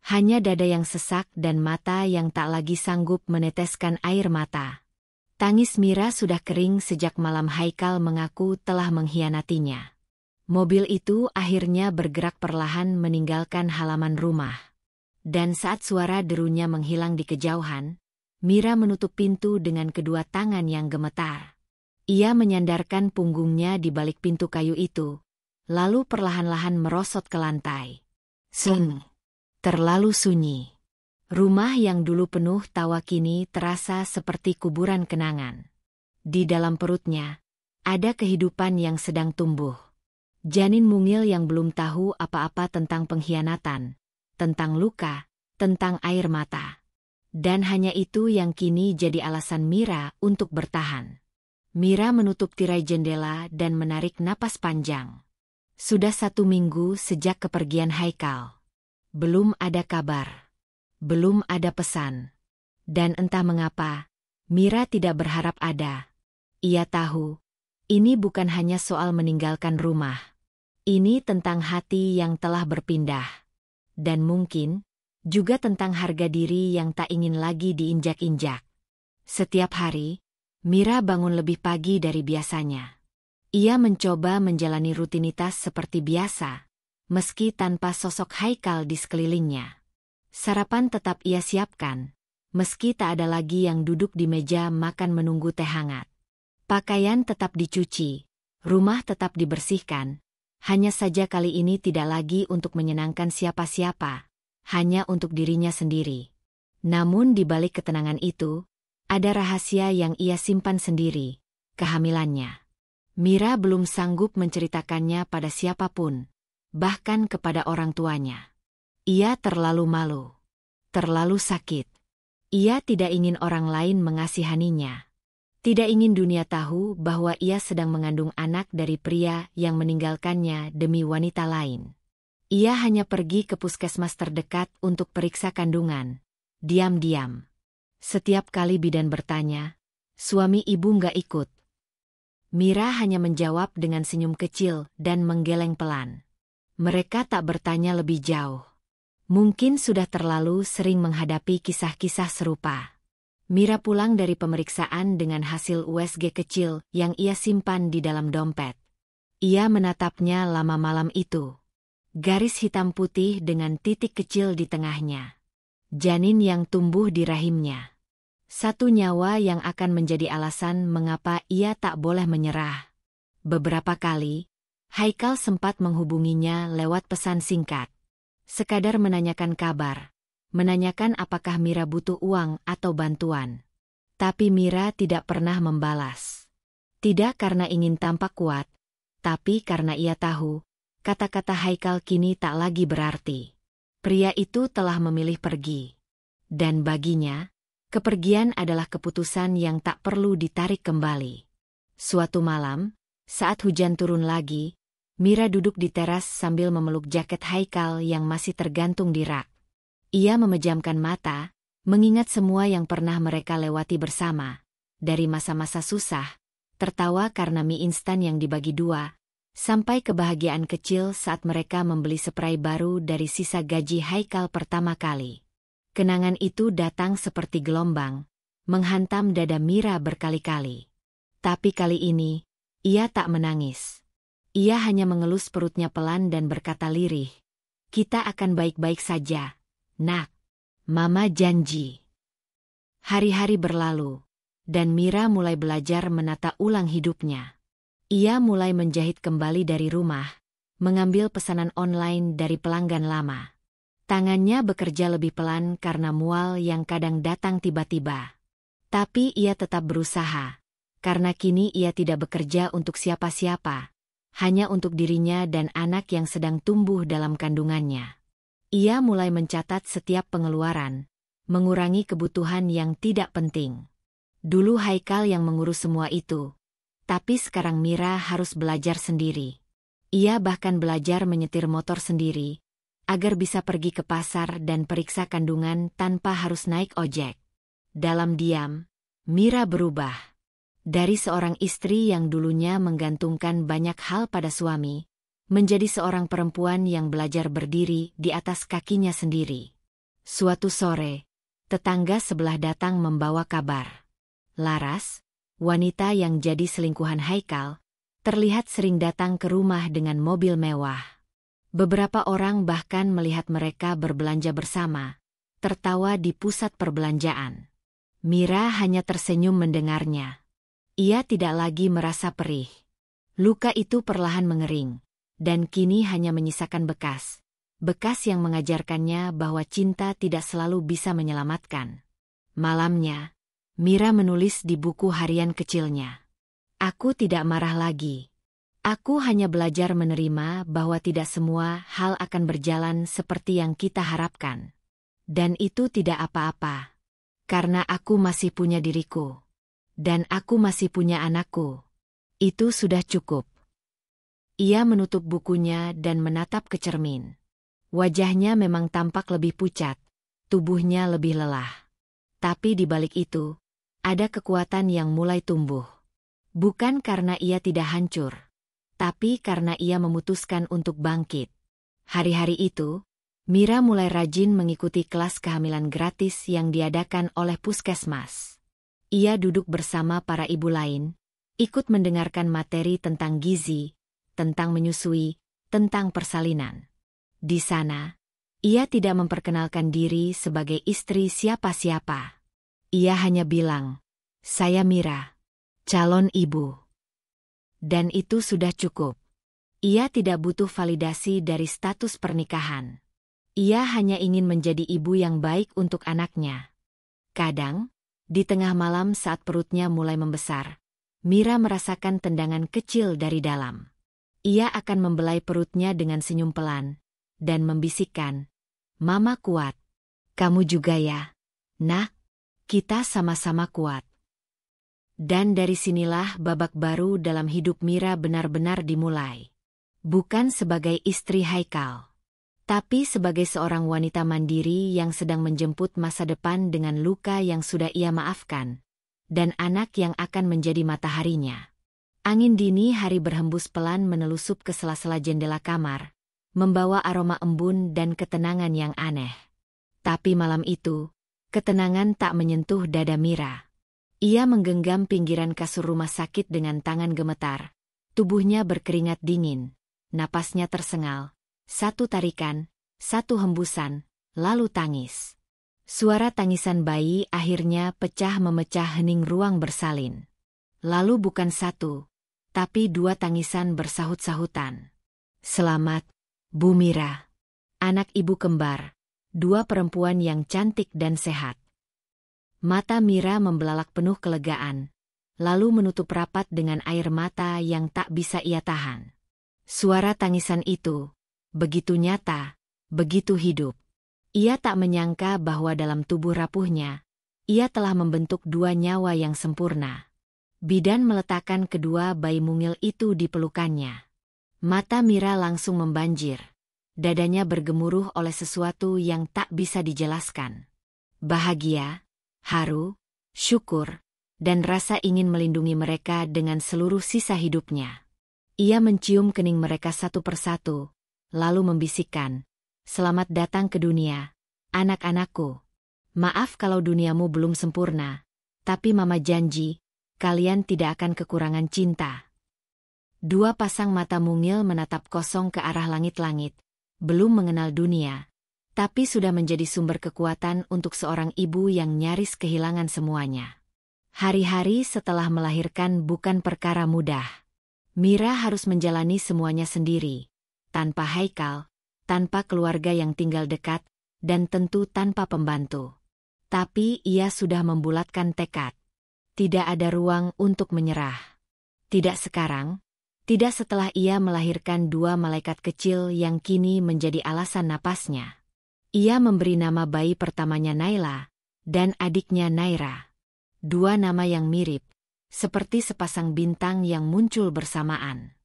Speaker 1: Hanya dada yang sesak dan mata yang tak lagi sanggup meneteskan air mata. Tangis Mira sudah kering sejak malam Haikal mengaku telah mengkhianatinya. Mobil itu akhirnya bergerak perlahan meninggalkan halaman rumah. Dan saat suara derunya menghilang di kejauhan, Mira menutup pintu dengan kedua tangan yang gemetar. Ia menyandarkan punggungnya di balik pintu kayu itu, lalu perlahan-lahan merosot ke lantai. Seng. Terlalu sunyi. Rumah yang dulu penuh tawa kini terasa seperti kuburan kenangan. Di dalam perutnya, ada kehidupan yang sedang tumbuh. Janin mungil yang belum tahu apa-apa tentang pengkhianatan, tentang luka, tentang air mata. Dan hanya itu yang kini jadi alasan Mira untuk bertahan. Mira menutup tirai jendela dan menarik napas panjang. Sudah 1 minggu sejak kepergian Haikal. Belum ada kabar. Belum ada pesan. Dan entah mengapa, Mira tidak berharap ada. Ia tahu, ini bukan hanya soal meninggalkan rumah. Ini tentang hati yang telah berpindah. Dan mungkin, juga tentang harga diri yang tak ingin lagi diinjak-injak. Setiap hari, Mira bangun lebih pagi dari biasanya. Ia mencoba menjalani rutinitas seperti biasa, meski tanpa sosok Haikal di sekelilingnya. Sarapan tetap ia siapkan, meski tak ada lagi yang duduk di meja makan menunggu teh hangat. Pakaian tetap dicuci, rumah tetap dibersihkan, hanya saja kali ini tidak lagi untuk menyenangkan siapa-siapa, hanya untuk dirinya sendiri. Namun di balik ketenangan itu, ada rahasia yang ia simpan sendiri, kehamilannya. Mira belum sanggup menceritakannya pada siapapun, bahkan kepada orang tuanya. Ia terlalu malu, terlalu sakit. Ia tidak ingin orang lain mengasihaninya. Tidak ingin dunia tahu bahwa ia sedang mengandung anak dari pria yang meninggalkannya demi wanita lain. Ia hanya pergi ke puskesmas terdekat untuk periksa kandungan, diam-diam. Setiap kali bidan bertanya, suami ibu nggak ikut? Mira hanya menjawab dengan senyum kecil dan menggeleng pelan. Mereka tak bertanya lebih jauh. Mungkin sudah terlalu sering menghadapi kisah-kisah serupa. Mira pulang dari pemeriksaan dengan hasil USG kecil yang ia simpan di dalam dompet. Ia menatapnya lama malam itu. Garis hitam putih dengan titik kecil di tengahnya. Janin yang tumbuh di rahimnya. Satu nyawa yang akan menjadi alasan mengapa ia tak boleh menyerah. Beberapa kali, Haikal sempat menghubunginya lewat pesan singkat. Sekadar menanyakan kabar. Menanyakan apakah Mira butuh uang atau bantuan. Tapi Mira tidak pernah membalas. Tidak karena ingin tampak kuat, tapi karena ia tahu, kata-kata Haikal kini tak lagi berarti. Pria itu telah memilih pergi. Dan baginya, kepergian adalah keputusan yang tak perlu ditarik kembali. Suatu malam, saat hujan turun lagi, Mira duduk di teras sambil memeluk jaket Haikal yang masih tergantung di rak. Ia memejamkan mata, mengingat semua yang pernah mereka lewati bersama. Dari masa-masa susah, tertawa karena mie instan yang dibagi dua, sampai kebahagiaan kecil saat mereka membeli spray baru dari sisa gaji Haikal pertama kali. Kenangan itu datang seperti gelombang, menghantam dada Mira berkali-kali. Tapi kali ini, ia tak menangis. Ia hanya mengelus perutnya pelan dan berkata lirih, "Kita akan baik-baik saja, Nak. Mama janji." Hari-hari berlalu, dan Mira mulai belajar menata ulang hidupnya. Ia mulai menjahit kembali dari rumah, mengambil pesanan online dari pelanggan lama. Tangannya bekerja lebih pelan karena mual yang kadang datang tiba-tiba. Tapi ia tetap berusaha, karena kini ia tidak bekerja untuk siapa-siapa, hanya untuk dirinya dan anak yang sedang tumbuh dalam kandungannya. Ia mulai mencatat setiap pengeluaran, mengurangi kebutuhan yang tidak penting. Dulu Haikal yang mengurus semua itu, tapi sekarang Mira harus belajar sendiri. Ia bahkan belajar menyetir motor sendiri, agar bisa pergi ke pasar dan periksa kandungan tanpa harus naik ojek. Dalam diam, Mira berubah. Dari seorang istri yang dulunya menggantungkan banyak hal pada suami, menjadi seorang perempuan yang belajar berdiri di atas kakinya sendiri. Suatu sore, tetangga sebelah datang membawa kabar. Laras, wanita yang jadi selingkuhan Haikal, terlihat sering datang ke rumah dengan mobil mewah. Beberapa orang bahkan melihat mereka berbelanja bersama, tertawa di pusat perbelanjaan. Mira hanya tersenyum mendengarnya. Ia tidak lagi merasa perih. Luka itu perlahan mengering. Dan kini hanya menyisakan bekas yang mengajarkannya bahwa cinta tidak selalu bisa menyelamatkan. Malamnya, Mira menulis di buku harian kecilnya. "Aku tidak marah lagi. Aku hanya belajar menerima bahwa tidak semua hal akan berjalan seperti yang kita harapkan. Dan itu tidak apa-apa. Karena aku masih punya diriku. Dan aku masih punya anakku. Itu sudah cukup." Ia menutup bukunya dan menatap ke cermin. Wajahnya memang tampak lebih pucat, tubuhnya lebih lelah. Tapi di balik itu, ada kekuatan yang mulai tumbuh. Bukan karena ia tidak hancur, tapi karena ia memutuskan untuk bangkit. Hari-hari itu, Mira mulai rajin mengikuti kelas kehamilan gratis yang diadakan oleh puskesmas. Ia duduk bersama para ibu lain, ikut mendengarkan materi tentang gizi, tentang menyusui, tentang persalinan. Di sana, ia tidak memperkenalkan diri sebagai istri siapa-siapa. Ia hanya bilang, "Saya Mira, calon ibu." Dan itu sudah cukup. Ia tidak butuh validasi dari status pernikahan. Ia hanya ingin menjadi ibu yang baik untuk anaknya. Kadang, di tengah malam saat perutnya mulai membesar, Mira merasakan tendangan kecil dari dalam. Ia akan membelai perutnya dengan senyum pelan, dan membisikkan, "Mama kuat. Kamu juga ya, Nak. Kita sama-sama kuat." Dan dari sinilah babak baru dalam hidup Mira benar-benar dimulai. Bukan sebagai istri Haikal, tapi sebagai seorang wanita mandiri yang sedang menjemput masa depan dengan luka yang sudah ia maafkan, dan anak yang akan menjadi mataharinya. Angin dini hari berhembus pelan menelusup ke sela-sela jendela kamar, membawa aroma embun dan ketenangan yang aneh. Tapi malam itu, Ketenangan tak menyentuh dada Mira. Ia menggenggam pinggiran kasur rumah sakit dengan tangan gemetar. Tubuhnya berkeringat dingin. Napasnya tersengal. Satu tarikan, satu hembusan, lalu tangis. Suara tangisan bayi akhirnya pecah memecah hening ruang bersalin. Lalu bukan satu, tapi dua tangisan bersahut-sahutan. Selamat, Bu Mira. Anak ibu kembar, dua perempuan yang cantik dan sehat. Mata Mira membelalak penuh kelegaan, lalu menutup rapat dengan air mata yang tak bisa ia tahan. Suara tangisan itu, begitu nyata, begitu hidup. Ia tak menyangka bahwa dalam tubuh rapuhnya, ia telah membentuk dua nyawa yang sempurna. Bidan meletakkan kedua bayi mungil itu di pelukannya. Mata Mira langsung membanjir. Dadanya bergemuruh oleh sesuatu yang tak bisa dijelaskan. Bahagia, haru, syukur, dan rasa ingin melindungi mereka dengan seluruh sisa hidupnya. Ia mencium kening mereka satu persatu, lalu membisikkan, "Selamat datang ke dunia, anak-anakku. Maaf kalau duniamu belum sempurna, tapi Mama janji, kalian tidak akan kekurangan cinta." Dua pasang mata mungil menatap kosong ke arah langit-langit, belum mengenal dunia, tapi sudah menjadi sumber kekuatan untuk seorang ibu yang nyaris kehilangan semuanya. Hari-hari setelah melahirkan bukan perkara mudah. Mira harus menjalani semuanya sendiri, tanpa Haikal, tanpa keluarga yang tinggal dekat, dan tentu tanpa pembantu. Tapi ia sudah membulatkan tekad. Tidak ada ruang untuk menyerah. Tidak sekarang, tidak setelah ia melahirkan dua malaikat kecil yang kini menjadi alasan napasnya. Ia memberi nama bayi pertamanya Naila, dan adiknya Naira. Dua nama yang mirip, seperti sepasang bintang yang muncul bersamaan.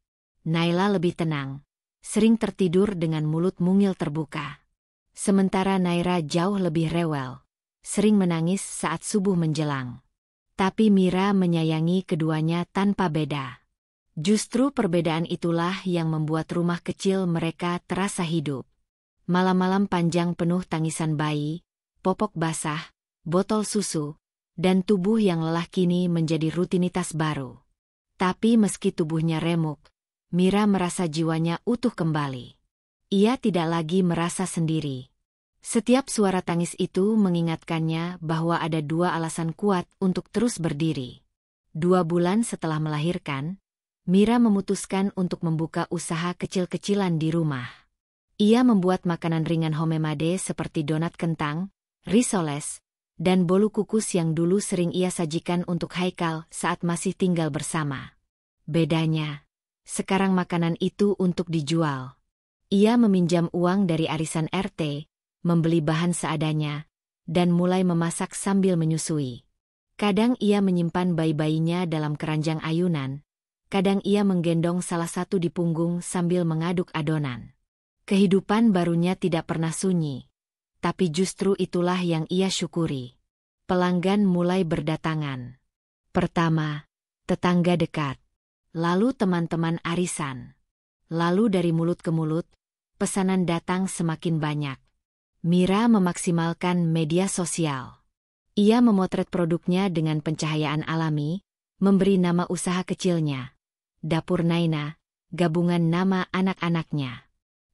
Speaker 1: Naila lebih tenang, sering tertidur dengan mulut mungil terbuka. Sementara Naira jauh lebih rewel, sering menangis saat subuh menjelang. Tapi Mira menyayangi keduanya tanpa beda. Justru perbedaan itulah yang membuat rumah kecil mereka terasa hidup. Malam-malam panjang penuh tangisan bayi, popok basah, botol susu, dan tubuh yang lelah kini menjadi rutinitas baru. Tapi meski tubuhnya remuk, Mira merasa jiwanya utuh kembali. Ia tidak lagi merasa sendiri. Setiap suara tangis itu mengingatkannya bahwa ada dua alasan kuat untuk terus berdiri. 2 bulan setelah melahirkan, Mira memutuskan untuk membuka usaha kecil-kecilan di rumah. Ia membuat makanan ringan homemade seperti donat kentang, risoles, dan bolu kukus yang dulu sering ia sajikan untuk Haikal saat masih tinggal bersama. Bedanya, sekarang makanan itu untuk dijual. Ia meminjam uang dari arisan RT, membeli bahan seadanya, dan mulai memasak sambil menyusui. Kadang ia menyimpan bayi-bayinya dalam keranjang ayunan, kadang ia menggendong salah satu di punggung sambil mengaduk adonan. Kehidupan barunya tidak pernah sunyi, tapi justru itulah yang ia syukuri. Pelanggan mulai berdatangan. Pertama, tetangga dekat. Lalu teman-teman arisan. Lalu dari mulut ke mulut, pesanan datang semakin banyak. Mira memaksimalkan media sosial. Ia memotret produknya dengan pencahayaan alami, memberi nama usaha kecilnya, Dapur Naina, gabungan nama anak-anaknya.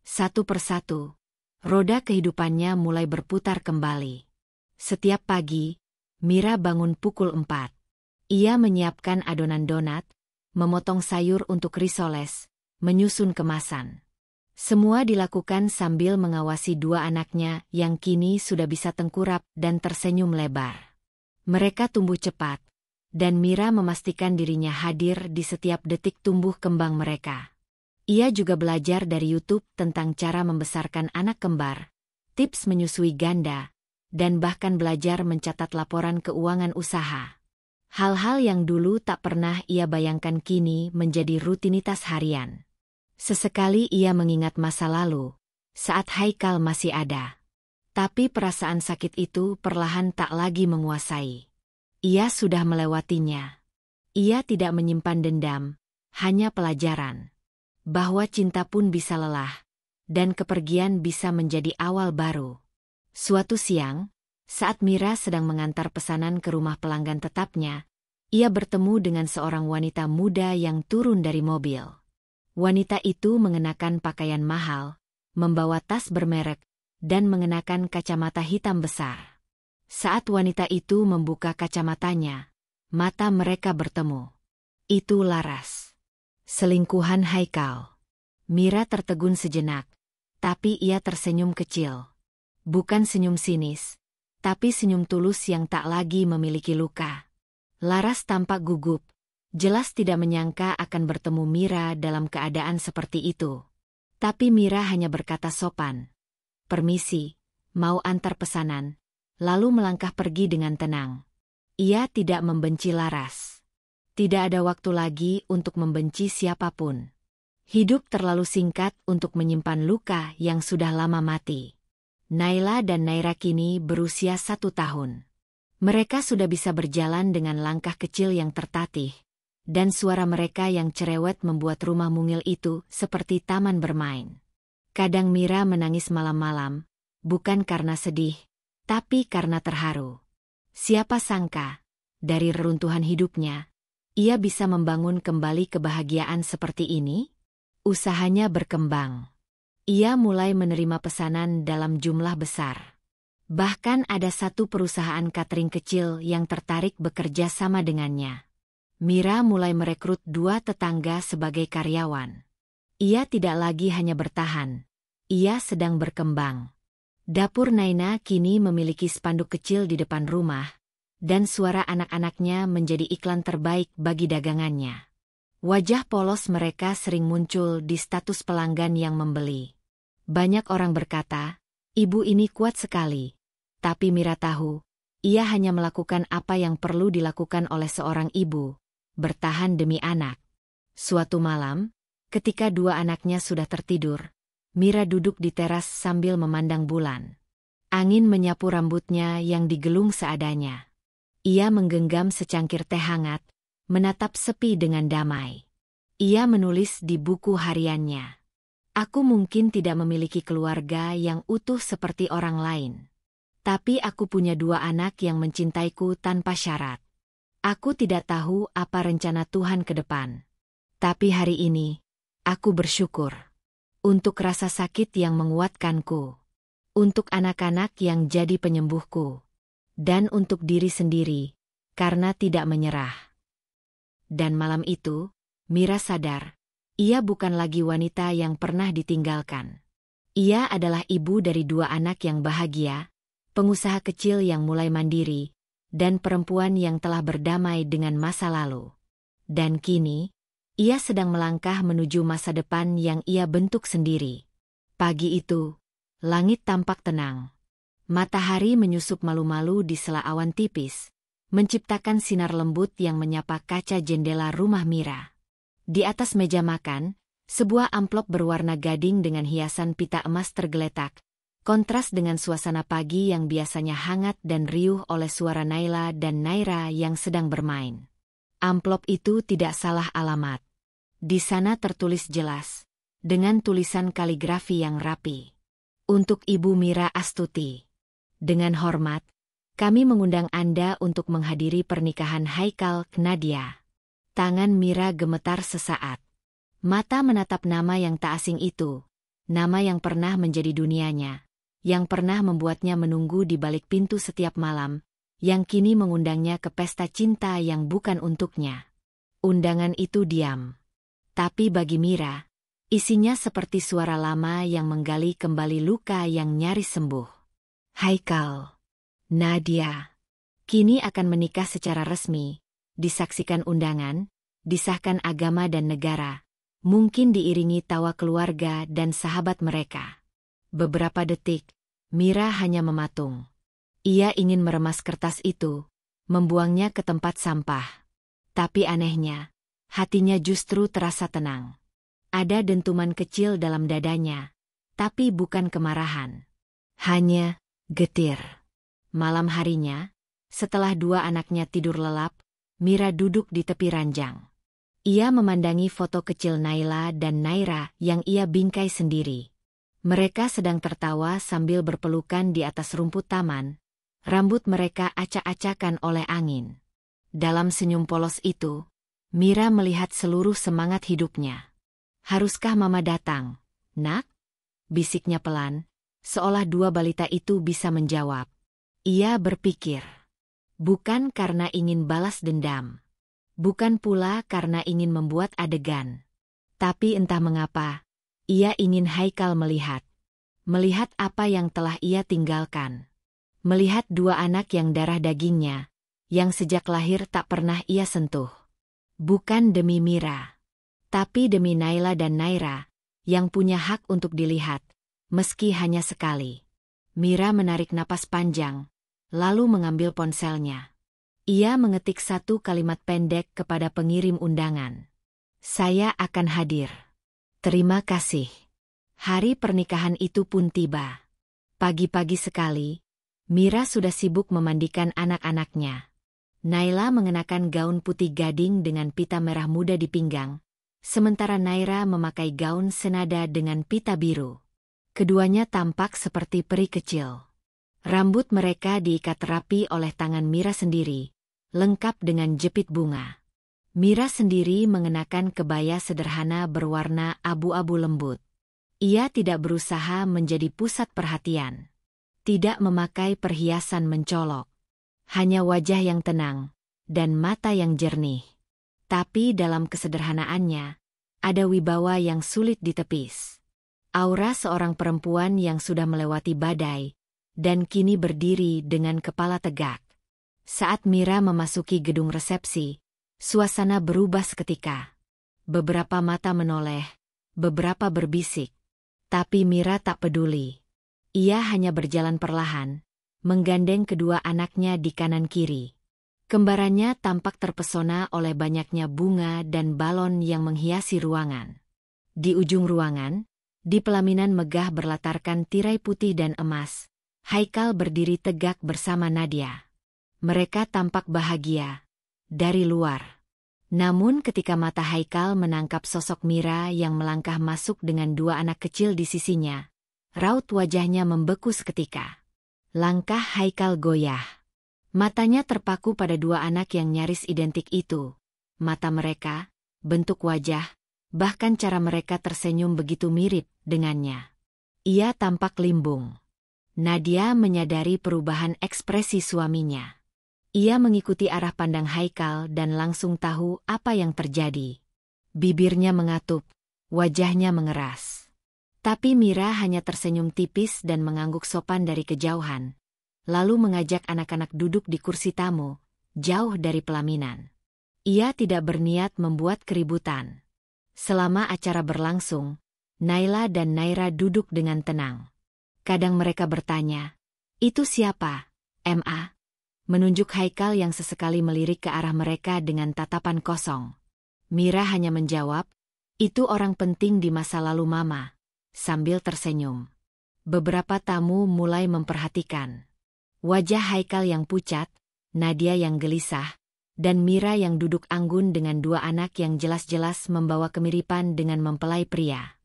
Speaker 1: Satu persatu, roda kehidupannya mulai berputar kembali. Setiap pagi, Mira bangun pukul 4. Ia menyiapkan adonan donat, memotong sayur untuk risoles, menyusun kemasan. Semua dilakukan sambil mengawasi dua anaknya yang kini sudah bisa tengkurap dan tersenyum lebar. Mereka tumbuh cepat, dan Mira memastikan dirinya hadir di setiap detik tumbuh kembang mereka. Ia juga belajar dari YouTube tentang cara membesarkan anak kembar, tips menyusui ganda, dan bahkan belajar mencatat laporan keuangan usaha. Hal-hal yang dulu tak pernah ia bayangkan kini menjadi rutinitas harian. Sesekali ia mengingat masa lalu, saat Haikal masih ada. Tapi perasaan sakit itu perlahan tak lagi menguasai. Ia sudah melewatinya. Ia tidak menyimpan dendam, hanya pelajaran. Bahwa cinta pun bisa lelah, dan kepergian bisa menjadi awal baru. Suatu siang, Saat Mira sedang mengantar pesanan ke rumah pelanggan tetapnya, ia bertemu dengan seorang wanita muda yang turun dari mobil. Wanita itu mengenakan pakaian mahal, membawa tas bermerek, dan mengenakan kacamata hitam besar. Saat wanita itu membuka kacamatanya, mata mereka bertemu. Itu Laras. Selingkuhan Haikal. Mira tertegun sejenak, tapi ia tersenyum kecil. Bukan senyum sinis, tapi senyum tulus yang tak lagi memiliki luka. Laras tampak gugup, jelas tidak menyangka akan bertemu Mira dalam keadaan seperti itu. Tapi Mira hanya berkata sopan, "Permisi, mau antar pesanan," lalu melangkah pergi dengan tenang. Ia tidak membenci Laras. Tidak ada waktu lagi untuk membenci siapapun. Hidup terlalu singkat untuk menyimpan luka yang sudah lama mati. Naila dan Naira kini berusia 1 tahun. Mereka sudah bisa berjalan dengan langkah kecil yang tertatih, dan suara mereka yang cerewet membuat rumah mungil itu seperti taman bermain. Kadang Mira menangis malam-malam, bukan karena sedih, tapi karena terharu. Siapa sangka, dari reruntuhan hidupnya, ia bisa membangun kembali kebahagiaan seperti ini? Usahanya berkembang. Ia mulai menerima pesanan dalam jumlah besar. Bahkan ada satu perusahaan catering kecil yang tertarik bekerja sama dengannya. Mira mulai merekrut 2 tetangga sebagai karyawan. Ia tidak lagi hanya bertahan, ia sedang berkembang. Dapur Naina kini memiliki spanduk kecil di depan rumah, dan suara anak-anaknya menjadi iklan terbaik bagi dagangannya. Wajah polos mereka sering muncul di status pelanggan yang membeli. Banyak orang berkata, "Ibu ini kuat sekali." Tapi Mira tahu, ia hanya melakukan apa yang perlu dilakukan oleh seorang ibu, bertahan demi anak. Suatu malam, ketika 2 anaknya sudah tertidur, Mira duduk di teras sambil memandang bulan. Angin menyapu rambutnya yang digelung seadanya. Ia menggenggam secangkir teh hangat, menatap sepi dengan damai. Ia menulis di buku hariannya, "Aku mungkin tidak memiliki keluarga yang utuh seperti orang lain. Tapi aku punya 2 anak yang mencintaiku tanpa syarat. Aku tidak tahu apa rencana Tuhan ke depan. Tapi hari ini, aku bersyukur. Untuk rasa sakit yang menguatkanku. Untuk anak-anak yang jadi penyembuhku. Dan untuk diri sendiri, karena tidak menyerah." Dan malam itu, Mira sadar, ia bukan lagi wanita yang pernah ditinggalkan. Ia adalah ibu dari 2 anak yang bahagia, pengusaha kecil yang mulai mandiri, dan perempuan yang telah berdamai dengan masa lalu. Dan kini, ia sedang melangkah menuju masa depan yang ia bentuk sendiri. Pagi itu, langit tampak tenang. Matahari menyusup malu-malu di sela awan tipis, menciptakan sinar lembut yang menyapa kaca jendela rumah Mira. Di atas meja makan, sebuah amplop berwarna gading dengan hiasan pita emas tergeletak, kontras dengan suasana pagi yang biasanya hangat dan riuh oleh suara Naila dan Naira yang sedang bermain. Amplop itu tidak salah alamat. Di sana tertulis jelas, dengan tulisan kaligrafi yang rapi. "Untuk Ibu Mira Astuti. Dengan hormat, kami mengundang Anda untuk menghadiri pernikahan Haikal Nadia." Tangan Mira gemetar sesaat. Mata menatap nama yang tak asing itu, nama yang pernah menjadi dunianya, yang pernah membuatnya menunggu di balik pintu setiap malam, yang kini mengundangnya ke pesta cinta yang bukan untuknya. Undangan itu diam. Tapi bagi Mira, isinya seperti suara lama yang menggali kembali luka yang nyaris sembuh. Haikal, Nadia, kini akan menikah secara resmi, disaksikan undangan, disahkan agama dan negara, mungkin diiringi tawa keluarga dan sahabat mereka. Beberapa detik, Mira hanya mematung. Ia ingin meremas kertas itu, membuangnya ke tempat sampah. Tapi anehnya, hatinya justru terasa tenang. Ada dentuman kecil dalam dadanya, tapi bukan kemarahan. Hanya getir. Malam harinya, setelah 2 anaknya tidur lelap, Mira duduk di tepi ranjang. Ia memandangi foto kecil Naila dan Naira yang ia bingkai sendiri. Mereka sedang tertawa sambil berpelukan di atas rumput taman, Rambut mereka acak-acakan oleh angin. Dalam senyum polos itu, Mira melihat seluruh semangat hidupnya. "Haruskah Mama datang, Nak?" bisiknya pelan, seolah dua balita itu bisa menjawab. Ia berpikir. Bukan karena ingin balas dendam. Bukan pula karena ingin membuat adegan. Tapi entah mengapa, ia ingin Haikal melihat. Melihat apa yang telah ia tinggalkan. Melihat dua anak yang darah dagingnya, yang sejak lahir tak pernah ia sentuh. Bukan demi Mira, tapi demi Naila dan Naira, yang punya hak untuk dilihat, meski hanya sekali. Mira menarik napas panjang, lalu mengambil ponselnya. Ia mengetik satu kalimat pendek kepada pengirim undangan. "Saya akan hadir. Terima kasih." Hari pernikahan itu pun tiba. Pagi-pagi sekali, Mira sudah sibuk memandikan anak-anaknya. Naila mengenakan gaun putih gading dengan pita merah muda di pinggang, sementara Naira memakai gaun senada dengan pita biru. Keduanya tampak seperti peri kecil. Rambut mereka diikat rapi oleh tangan Mira sendiri, lengkap dengan jepit bunga. Mira sendiri mengenakan kebaya sederhana berwarna abu-abu lembut. Ia tidak berusaha menjadi pusat perhatian. Tidak memakai perhiasan mencolok. Hanya wajah yang tenang, dan mata yang jernih. Tapi dalam kesederhanaannya, ada wibawa yang sulit ditepis. Aura seorang perempuan yang sudah melewati badai, dan kini berdiri dengan kepala tegak. Saat Mira memasuki gedung resepsi, suasana berubah seketika. Beberapa mata menoleh, beberapa berbisik. Tapi Mira tak peduli. Ia hanya berjalan perlahan, menggandeng kedua anaknya di kanan kiri. Kembarannya tampak terpesona oleh banyaknya bunga dan balon yang menghiasi ruangan. Di ujung ruangan, di pelaminan megah berlatarkan tirai putih dan emas, Haikal berdiri tegak bersama Nadia. Mereka tampak bahagia dari luar. Namun ketika mata Haikal menangkap sosok Mira yang melangkah masuk dengan dua anak kecil di sisinya, raut wajahnya membeku seketika. Langkah Haikal goyah. Matanya terpaku pada dua anak yang nyaris identik itu. Mata mereka, bentuk wajah, bahkan cara mereka tersenyum begitu mirip dengannya. Ia tampak limbung. Nadia menyadari perubahan ekspresi suaminya. Ia mengikuti arah pandang Haikal dan langsung tahu apa yang terjadi. Bibirnya mengatup, wajahnya mengeras. Tapi Mira hanya tersenyum tipis dan mengangguk sopan dari kejauhan, lalu mengajak anak-anak duduk di kursi tamu, jauh dari pelaminan. Ia tidak berniat membuat keributan. Selama acara berlangsung, Naila dan Naira duduk dengan tenang. Kadang mereka bertanya, "Itu siapa, Ma?" Menunjuk Haikal yang sesekali melirik ke arah mereka dengan tatapan kosong. Mira hanya menjawab, "Itu orang penting di masa lalu Mama," sambil tersenyum. Beberapa tamu mulai memperhatikan. Wajah Haikal yang pucat, Nadia yang gelisah, dan Mira yang duduk anggun dengan dua anak yang jelas-jelas membawa kemiripan dengan mempelai pria.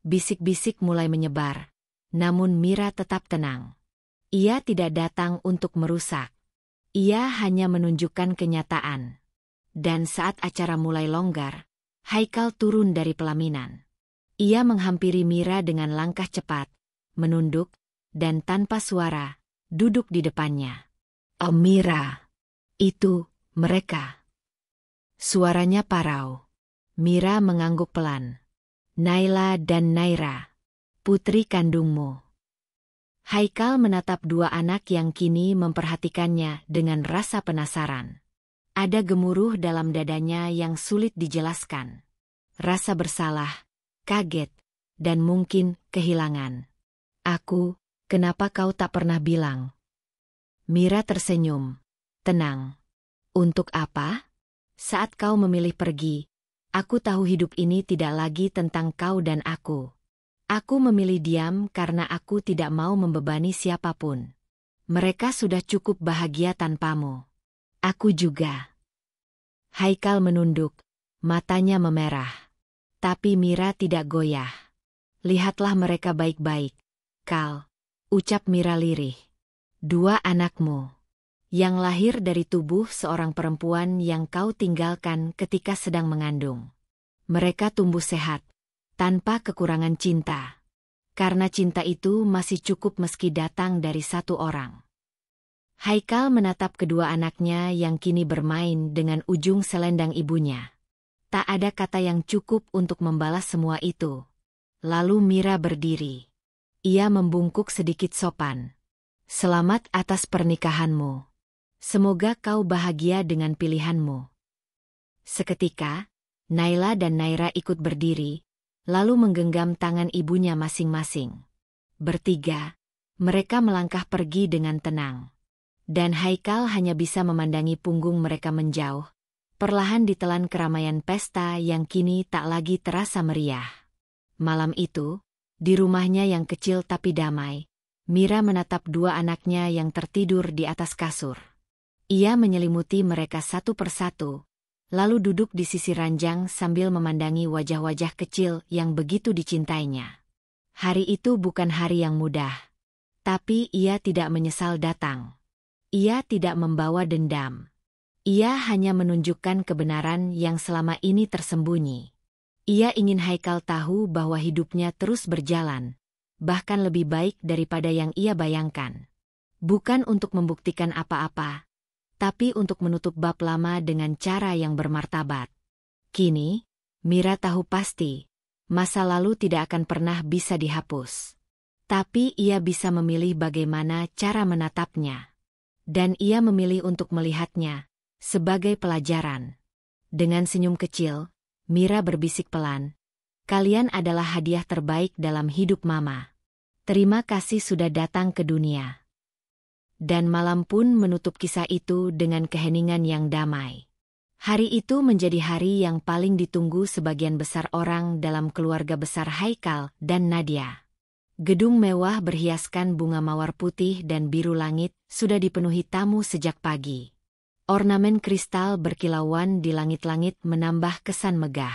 Speaker 1: Bisik-bisik mulai menyebar, namun Mira tetap tenang. Ia tidak datang untuk merusak. Ia hanya menunjukkan kenyataan. Dan saat acara mulai longgar, Haikal turun dari pelaminan. Ia menghampiri Mira dengan langkah cepat, menunduk, dan tanpa suara, duduk di depannya. "Oh Mira, itu mereka." Suaranya parau. Mira mengangguk pelan. "Naila dan Naira, putri kandungmu." Haikal menatap dua anak yang kini memperhatikannya dengan rasa penasaran. Ada gemuruh dalam dadanya yang sulit dijelaskan. Rasa bersalah, kaget, dan mungkin kehilangan. Kenapa kau tak pernah bilang?" Mira tersenyum. "Tenang. Untuk apa? Saat kau memilih pergi, aku tahu hidup ini tidak lagi tentang kau dan aku. Aku memilih diam karena aku tidak mau membebani siapapun. Mereka sudah cukup bahagia tanpamu. Aku juga." Haikal menunduk, matanya memerah. Tapi Mira tidak goyah. "Lihatlah mereka baik-baik, Kal," ucap Mira lirih. 2 anakmu, yang lahir dari tubuh seorang perempuan yang kau tinggalkan ketika sedang mengandung. Mereka tumbuh sehat, tanpa kekurangan cinta. Karena cinta itu masih cukup meski datang dari satu orang. Haikal menatap kedua anaknya yang kini bermain dengan ujung selendang ibunya. Tak ada kata yang cukup untuk membalas semua itu. Lalu Mira berdiri. Ia membungkuk sedikit sopan. Selamat atas pernikahanmu. Semoga kau bahagia dengan pilihanmu. Seketika, Naila dan Naira ikut berdiri, lalu menggenggam tangan ibunya masing-masing. Bertiga, mereka melangkah pergi dengan tenang. Dan Haikal hanya bisa memandangi punggung mereka menjauh, perlahan ditelan keramaian pesta yang kini tak lagi terasa meriah. Malam itu, di rumahnya yang kecil tapi damai, Mira menatap 2 anaknya yang tertidur di atas kasur. Ia menyelimuti mereka satu persatu, lalu duduk di sisi ranjang sambil memandangi wajah-wajah kecil yang begitu dicintainya. Hari itu bukan hari yang mudah. Tapi ia tidak menyesal datang. Ia tidak membawa dendam. Ia hanya menunjukkan kebenaran yang selama ini tersembunyi. Ia ingin Haikal tahu bahwa hidupnya terus berjalan, bahkan lebih baik daripada yang ia bayangkan. Bukan untuk membuktikan apa-apa, tapi untuk menutup bab lama dengan cara yang bermartabat. Kini, Mira tahu pasti, masa lalu tidak akan pernah bisa dihapus. Tapi ia bisa memilih bagaimana cara menatapnya. Dan ia memilih untuk melihatnya sebagai pelajaran. Dengan senyum kecil, Mira berbisik pelan, "Kalian adalah hadiah terbaik dalam hidup Mama. Terima kasih sudah datang ke dunia." Dan malam pun menutup kisah itu dengan keheningan yang damai. Hari itu menjadi hari yang paling ditunggu sebagian besar orang dalam keluarga besar Haikal dan Nadia. Gedung mewah berhiaskan bunga mawar putih dan biru langit sudah dipenuhi tamu sejak pagi. Ornamen kristal berkilauan di langit-langit menambah kesan megah.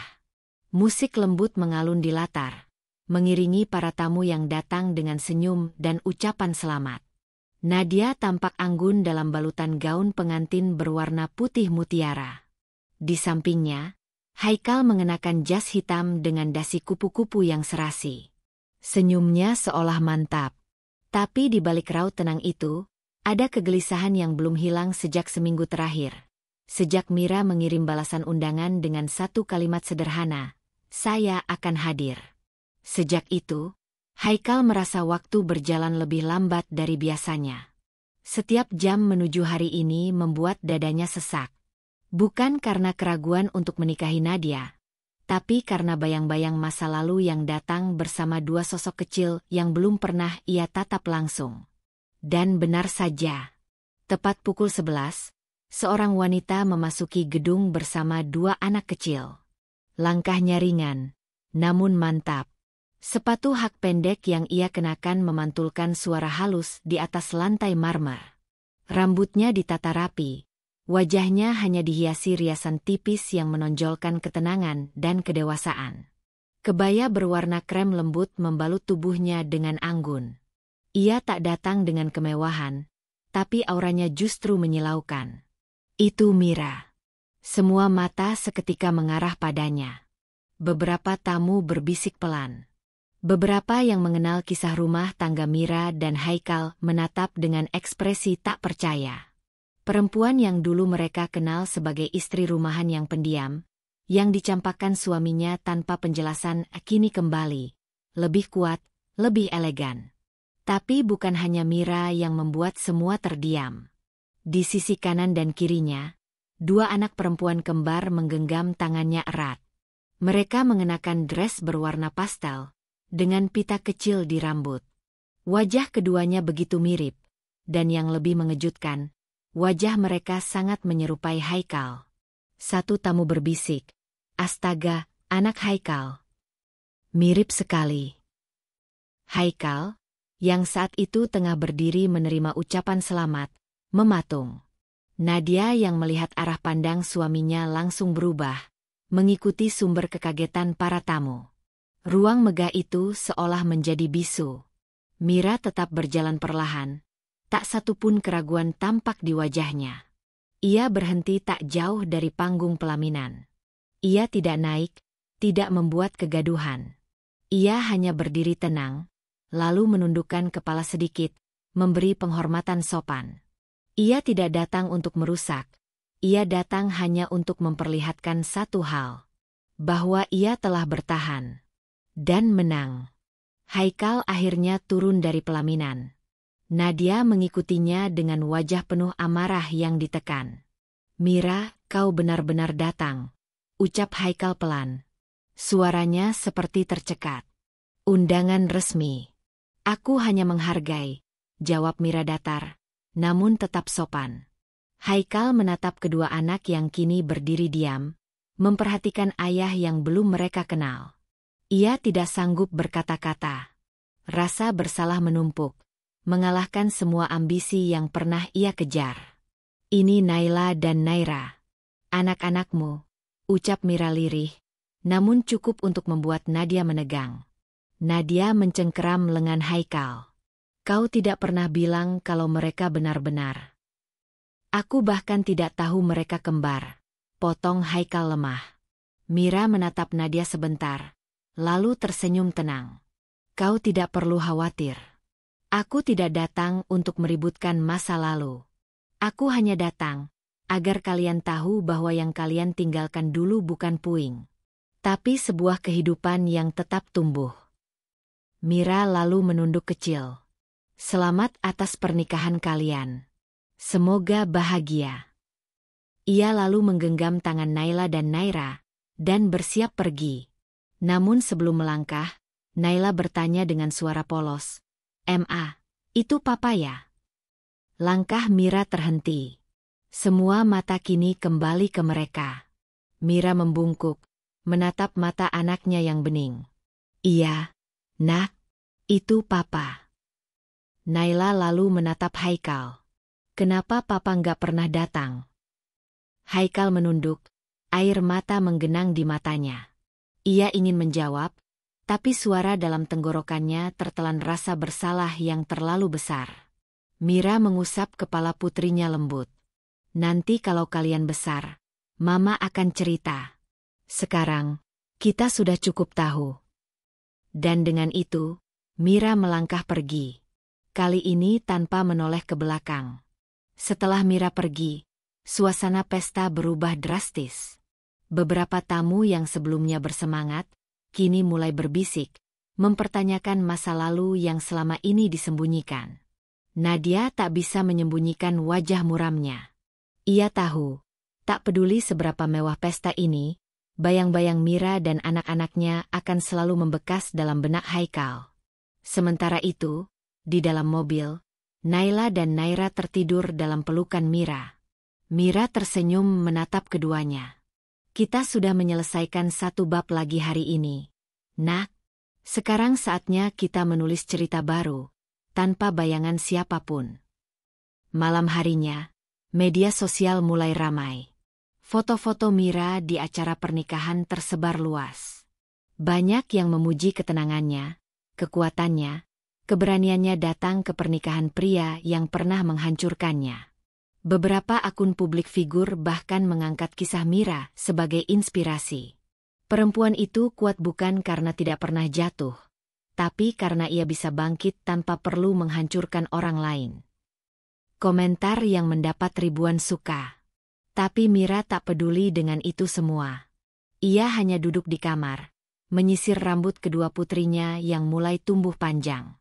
Speaker 1: Musik lembut mengalun di latar, mengiringi para tamu yang datang dengan senyum dan ucapan selamat. Nadia tampak anggun dalam balutan gaun pengantin berwarna putih mutiara. Di sampingnya, Haikal mengenakan jas hitam dengan dasi kupu-kupu yang serasi. Senyumnya seolah mantap. Tapi di balik raut tenang itu, ada kegelisahan yang belum hilang sejak seminggu terakhir. Sejak Mira mengirim balasan undangan dengan satu kalimat sederhana, "Saya akan hadir." Sejak itu, Haikal merasa waktu berjalan lebih lambat dari biasanya. Setiap jam menuju hari ini membuat dadanya sesak. Bukan karena keraguan untuk menikahi Nadia, tapi karena bayang-bayang masa lalu yang datang bersama 2 sosok kecil yang belum pernah ia tatap langsung. Dan benar saja. Tepat pukul 11, seorang wanita memasuki gedung bersama 2 anak kecil. Langkahnya ringan, namun mantap. Sepatu hak pendek yang ia kenakan memantulkan suara halus di atas lantai marmer. Rambutnya ditata rapi, wajahnya hanya dihiasi riasan tipis yang menonjolkan ketenangan dan kedewasaan. Kebaya berwarna krem lembut membalut tubuhnya dengan anggun. Ia tak datang dengan kemewahan, tapi auranya justru menyilaukan. Itu Mira. Semua mata seketika mengarah padanya. Beberapa tamu berbisik pelan. Beberapa yang mengenal kisah rumah tangga Mira dan Haikal menatap dengan ekspresi tak percaya. Perempuan yang dulu mereka kenal sebagai istri rumahan yang pendiam, yang dicampakkan suaminya tanpa penjelasan, kini kembali. Lebih kuat, lebih elegan. Tapi bukan hanya Mira yang membuat semua terdiam. Di sisi kanan dan kirinya, 2 anak perempuan kembar menggenggam tangannya erat. Mereka mengenakan dress berwarna pastel, dengan pita kecil di rambut. Wajah keduanya begitu mirip, dan yang lebih mengejutkan, wajah mereka sangat menyerupai Haikal. Satu tamu berbisik, "Astaga, anak Haikal. Mirip sekali." Haikal, yang saat itu tengah berdiri menerima ucapan selamat, mematung. Nadia yang melihat arah pandang suaminya langsung berubah, mengikuti sumber kekagetan para tamu. Ruang megah itu seolah menjadi bisu. Mira tetap berjalan perlahan, Tak satupun keraguan tampak di wajahnya. Ia berhenti tak jauh dari panggung pelaminan. Ia tidak naik, tidak membuat kegaduhan. Ia hanya berdiri tenang, lalu menundukkan kepala sedikit, memberi penghormatan sopan. Ia tidak datang untuk merusak. Ia datang hanya untuk memperlihatkan satu hal. Bahwa ia telah bertahan. Dan menang. Haikal akhirnya turun dari pelaminan. Nadia mengikutinya dengan wajah penuh amarah yang ditekan. "Mira, kau benar-benar datang," ucap Haikal pelan. Suaranya seperti tercekat. "Undangan resmi." "Aku hanya menghargai," jawab Mira datar, namun tetap sopan. Haikal menatap kedua anak yang kini berdiri diam, memperhatikan ayah yang belum mereka kenal. Ia tidak sanggup berkata-kata. Rasa bersalah menumpuk, mengalahkan semua ambisi yang pernah ia kejar. "Ini Naila dan Naira. Anak-anakmu," ucap Mira lirih, namun cukup untuk membuat Nadia menegang. Nadia mencengkeram lengan Haikal. "Kau tidak pernah bilang kalau mereka benar-benar." "Aku bahkan tidak tahu mereka kembar," potong Haikal lemah. Mira menatap Nadia sebentar, lalu tersenyum tenang. "Kau tidak perlu khawatir. Aku tidak datang untuk meributkan masa lalu. Aku hanya datang agar kalian tahu bahwa yang kalian tinggalkan dulu bukan puing, tapi sebuah kehidupan yang tetap tumbuh." Mira lalu menunduk kecil. "Selamat atas pernikahan kalian. Semoga bahagia." Ia lalu menggenggam tangan Naila dan Naira, dan bersiap pergi. Namun sebelum melangkah, Naila bertanya dengan suara polos, "Ma, itu papa ya?" Langkah Mira terhenti. Semua mata kini kembali ke mereka. Mira membungkuk, menatap mata anaknya yang bening. "Iya, nak, itu papa." Naila lalu menatap Haikal. "Kenapa papa nggak pernah datang?" Haikal menunduk, air mata menggenang di matanya. Ia ingin menjawab, tapi suara dalam tenggorokannya tertelan rasa bersalah yang terlalu besar. Mira mengusap kepala putrinya lembut. "Nanti kalau kalian besar, Mama akan cerita. Sekarang, kita sudah cukup tahu." Dan dengan itu, Mira melangkah pergi. Kali ini tanpa menoleh ke belakang. Setelah Mira pergi, suasana pesta berubah drastis. Beberapa tamu yang sebelumnya bersemangat, kini mulai berbisik, mempertanyakan masa lalu yang selama ini disembunyikan. Nadia tak bisa menyembunyikan wajah muramnya. Ia tahu, tak peduli seberapa mewah pesta ini, bayang-bayang Mira dan anak-anaknya akan selalu membekas dalam benak Haikal. Sementara itu, di dalam mobil, Naila dan Naira tertidur dalam pelukan Mira. Mira tersenyum menatap keduanya. "Kita sudah menyelesaikan satu bab lagi hari ini, nak. Sekarang saatnya kita menulis cerita baru, tanpa bayangan siapapun." Malam harinya, media sosial mulai ramai. Foto-foto Mira di acara pernikahan tersebar luas. Banyak yang memuji ketenangannya, kekuatannya, keberaniannya datang ke pernikahan pria yang pernah menghancurkannya. Beberapa akun publik figur bahkan mengangkat kisah Mira sebagai inspirasi. Perempuan itu kuat bukan karena tidak pernah jatuh, tapi karena ia bisa bangkit tanpa perlu menghancurkan orang lain. Komentar yang mendapat ribuan suka. Tapi Mira tak peduli dengan itu semua. Ia hanya duduk di kamar, menyisir rambut kedua putrinya yang mulai tumbuh panjang.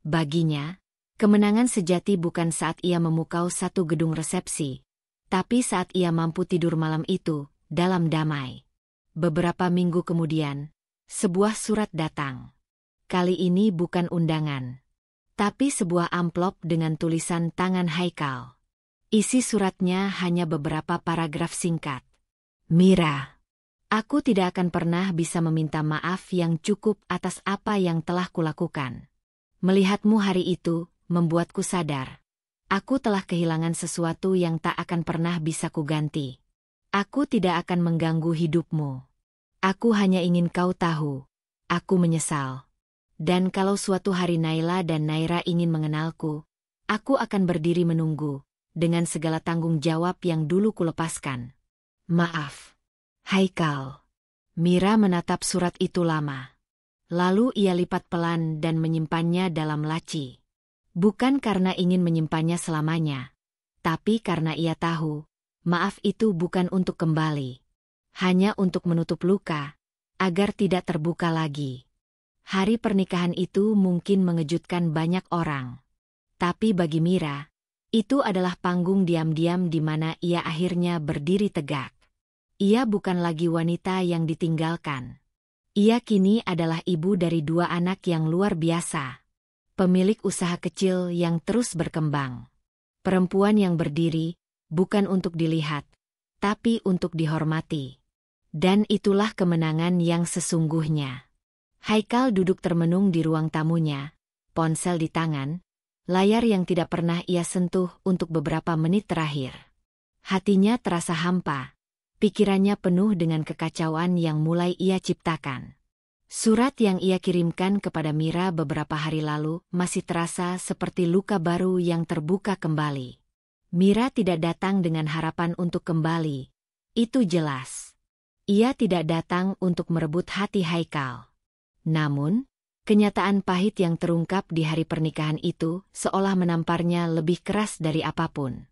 Speaker 1: Baginya, kemenangan sejati bukan saat ia memukau satu gedung resepsi, tapi saat ia mampu tidur malam itu, dalam damai. Beberapa minggu kemudian, sebuah surat datang. Kali ini bukan undangan, tapi sebuah amplop dengan tulisan tangan Haikal. Isi suratnya hanya beberapa paragraf singkat. "Mira, aku tidak akan pernah bisa meminta maaf yang cukup atas apa yang telah kulakukan. Melihatmu hari itu membuatku sadar. Aku telah kehilangan sesuatu yang tak akan pernah bisa kuganti. Aku tidak akan mengganggu hidupmu. Aku hanya ingin kau tahu, aku menyesal. Dan kalau suatu hari Naila dan Naira ingin mengenalku, Aku akan berdiri menunggu, dengan segala tanggung jawab yang dulu kulepaskan. Maaf. Haikal. Mira menatap surat itu lama. Lalu ia lipat pelan dan menyimpannya dalam laci. Bukan karena ingin menyimpannya selamanya, tapi karena ia tahu, maaf itu bukan untuk kembali. Hanya untuk menutup luka, agar tidak terbuka lagi. Hari pernikahan itu mungkin mengejutkan banyak orang. Tapi bagi Mira, itu adalah panggung diam-diam di mana ia akhirnya berdiri tegak. Ia bukan lagi wanita yang ditinggalkan. Ia kini adalah ibu dari 2 anak yang luar biasa. Pemilik usaha kecil yang terus berkembang. Perempuan yang berdiri, bukan untuk dilihat, tapi untuk dihormati. Dan itulah kemenangan yang sesungguhnya. Haikal duduk termenung di ruang tamunya, ponsel di tangan, layar yang tidak pernah ia sentuh untuk beberapa menit terakhir. Hatinya terasa hampa, pikirannya penuh dengan kekacauan yang mulai ia ciptakan. Surat yang ia kirimkan kepada Mira beberapa hari lalu masih terasa seperti luka baru yang terbuka kembali. Mira tidak datang dengan harapan untuk kembali, itu jelas. Ia tidak datang untuk merebut hati Haikal. Namun, kenyataan pahit yang terungkap di hari pernikahan itu seolah menamparnya lebih keras dari apapun.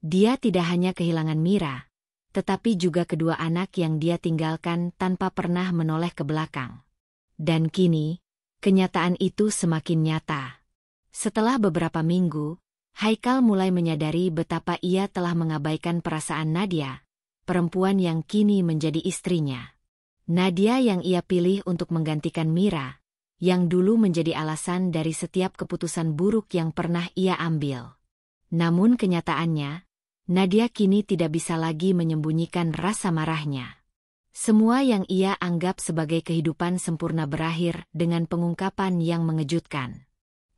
Speaker 1: Dia tidak hanya kehilangan Mira, tetapi juga kedua anak yang dia tinggalkan tanpa pernah menoleh ke belakang. Dan kini, kenyataan itu semakin nyata. Setelah beberapa minggu, Haikal mulai menyadari betapa ia telah mengabaikan perasaan Nadia, perempuan yang kini menjadi istrinya. Nadia yang ia pilih untuk menggantikan Mira, yang dulu menjadi alasan dari setiap keputusan buruk yang pernah ia ambil. Namun kenyataannya, Nadia kini tidak bisa lagi menyembunyikan rasa marahnya. Semua yang ia anggap sebagai kehidupan sempurna berakhir dengan pengungkapan yang mengejutkan.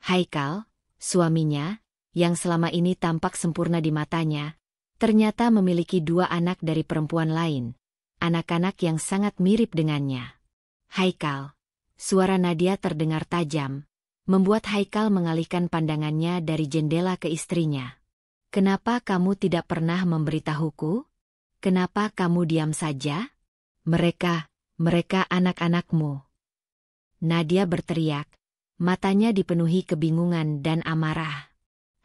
Speaker 1: Haikal, suaminya, yang selama ini tampak sempurna di matanya, ternyata memiliki 2 anak dari perempuan lain, anak-anak yang sangat mirip dengannya. Haikal. Suara Nadia terdengar tajam, membuat Haikal mengalihkan pandangannya dari jendela ke istrinya. Kenapa kamu tidak pernah memberitahuku? Kenapa kamu diam saja? Mereka anak-anakmu. Nadia berteriak, matanya dipenuhi kebingungan dan amarah.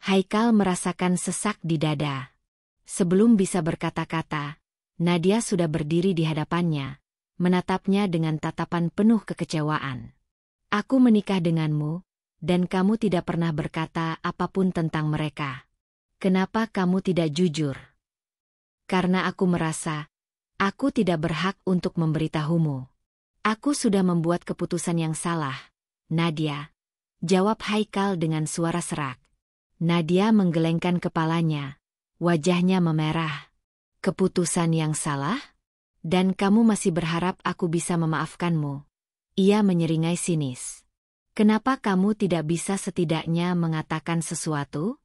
Speaker 1: Haikal merasakan sesak di dada. Sebelum bisa berkata-kata, Nadia sudah berdiri di hadapannya, menatapnya dengan tatapan penuh kekecewaan. Aku menikah denganmu, dan kamu tidak pernah berkata apapun tentang mereka. Kenapa kamu tidak jujur? Karena aku merasa, aku tidak berhak untuk memberitahumu. Aku sudah membuat keputusan yang salah, Nadia. Jawab Haikal dengan suara serak. Nadia menggelengkan kepalanya, wajahnya memerah. Keputusan yang salah? Dan kamu masih berharap aku bisa memaafkanmu? Ia menyeringai sinis. Kenapa kamu tidak bisa setidaknya mengatakan sesuatu?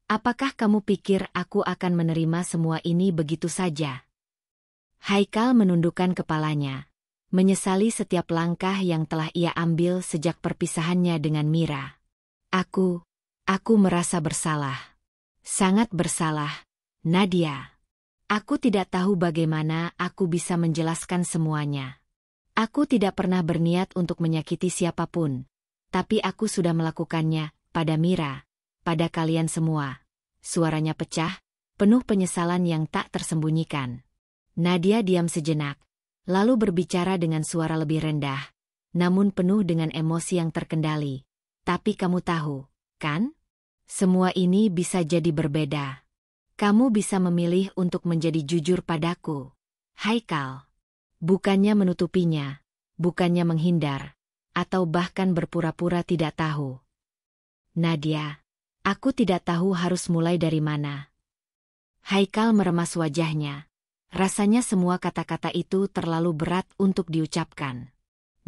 Speaker 1: Apakah kamu pikir aku akan menerima semua ini begitu saja? Haikal menundukkan kepalanya, menyesali setiap langkah yang telah ia ambil sejak perpisahannya dengan Mira. Aku merasa bersalah. Sangat bersalah, Nadia. Aku tidak tahu bagaimana aku bisa menjelaskan semuanya. Aku tidak pernah berniat untuk menyakiti siapapun, tapi aku sudah melakukannya, pada Mira, pada kalian semua. Suaranya pecah, penuh penyesalan yang tak tersembunyikan. Nadia diam sejenak, lalu berbicara dengan suara lebih rendah, namun penuh dengan emosi yang terkendali. Tapi kamu tahu, kan? Semua ini bisa jadi berbeda. Kamu bisa memilih untuk menjadi jujur padaku, Haikal. Bukannya menutupinya, bukannya menghindar, atau bahkan berpura-pura tidak tahu. Nadia, aku tidak tahu harus mulai dari mana. Haikal meremas wajahnya. Rasanya semua kata-kata itu terlalu berat untuk diucapkan.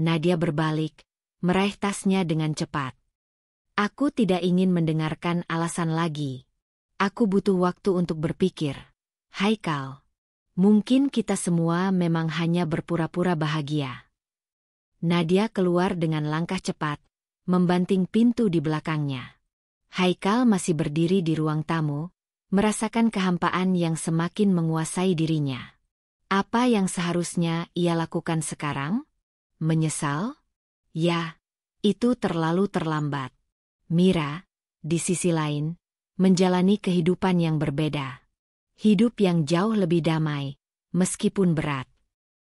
Speaker 1: Nadia berbalik, meraih tasnya dengan cepat. Aku tidak ingin mendengarkan alasan lagi. Aku butuh waktu untuk berpikir. Haikal, mungkin kita semua memang hanya berpura-pura bahagia. Nadia keluar dengan langkah cepat, membanting pintu di belakangnya. Haikal masih berdiri di ruang tamu, merasakan kehampaan yang semakin menguasai dirinya. Apa yang seharusnya ia lakukan sekarang? Menyesal? Ya, itu terlalu terlambat. Mira, di sisi lain, menjalani kehidupan yang berbeda. Hidup yang jauh lebih damai, meskipun berat.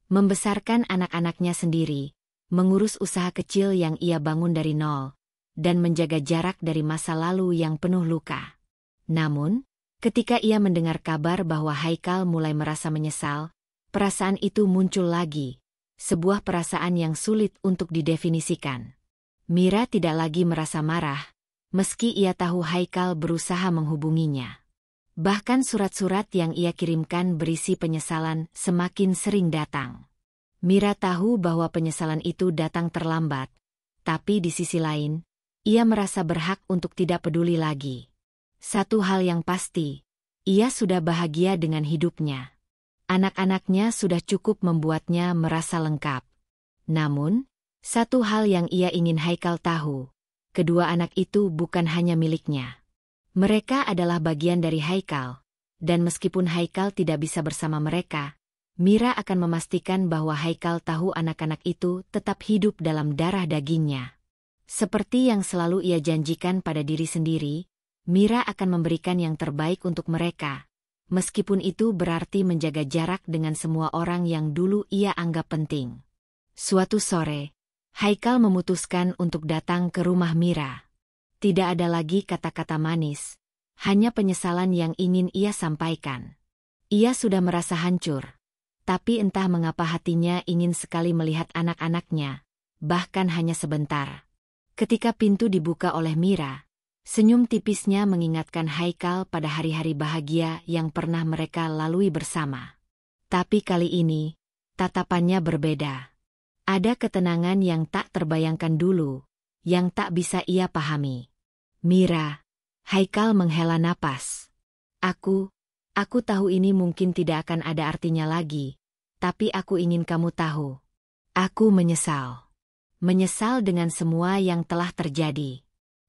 Speaker 1: Membesarkan anak-anaknya sendiri, mengurus usaha kecil yang ia bangun dari nol, dan menjaga jarak dari masa lalu yang penuh luka. Namun, ketika ia mendengar kabar bahwa Haikal mulai merasa menyesal, perasaan itu muncul lagi, sebuah perasaan yang sulit untuk didefinisikan. Mira tidak lagi merasa marah, meski ia tahu Haikal berusaha menghubunginya. Bahkan surat-surat yang ia kirimkan berisi penyesalan semakin sering datang. Mira tahu bahwa penyesalan itu datang terlambat, tapi di sisi lain, ia merasa berhak untuk tidak peduli lagi. Satu hal yang pasti, ia sudah bahagia dengan hidupnya. Anak-anaknya sudah cukup membuatnya merasa lengkap. Namun, satu hal yang ia ingin Haikal tahu, kedua anak itu bukan hanya miliknya. Mereka adalah bagian dari Haikal, dan meskipun Haikal tidak bisa bersama mereka, Mira akan memastikan bahwa Haikal tahu anak-anak itu tetap hidup dalam darah dagingnya. Seperti yang selalu ia janjikan pada diri sendiri, Mira akan memberikan yang terbaik untuk mereka, meskipun itu berarti menjaga jarak dengan semua orang yang dulu ia anggap penting. Suatu sore, Haikal memutuskan untuk datang ke rumah Mira. Tidak ada lagi kata-kata manis, hanya penyesalan yang ingin ia sampaikan. Ia sudah merasa hancur, tapi entah mengapa hatinya ingin sekali melihat anak-anaknya, bahkan hanya sebentar. Ketika pintu dibuka oleh Mira, senyum tipisnya mengingatkan Haikal pada hari-hari bahagia yang pernah mereka lalui bersama. Tapi kali ini, tatapannya berbeda. Ada ketenangan yang tak terbayangkan dulu, yang tak bisa ia pahami. Mira, Haikal menghela napas. Aku tahu ini mungkin tidak akan ada artinya lagi, tapi aku ingin kamu tahu. Aku menyesal. Menyesal dengan semua yang telah terjadi.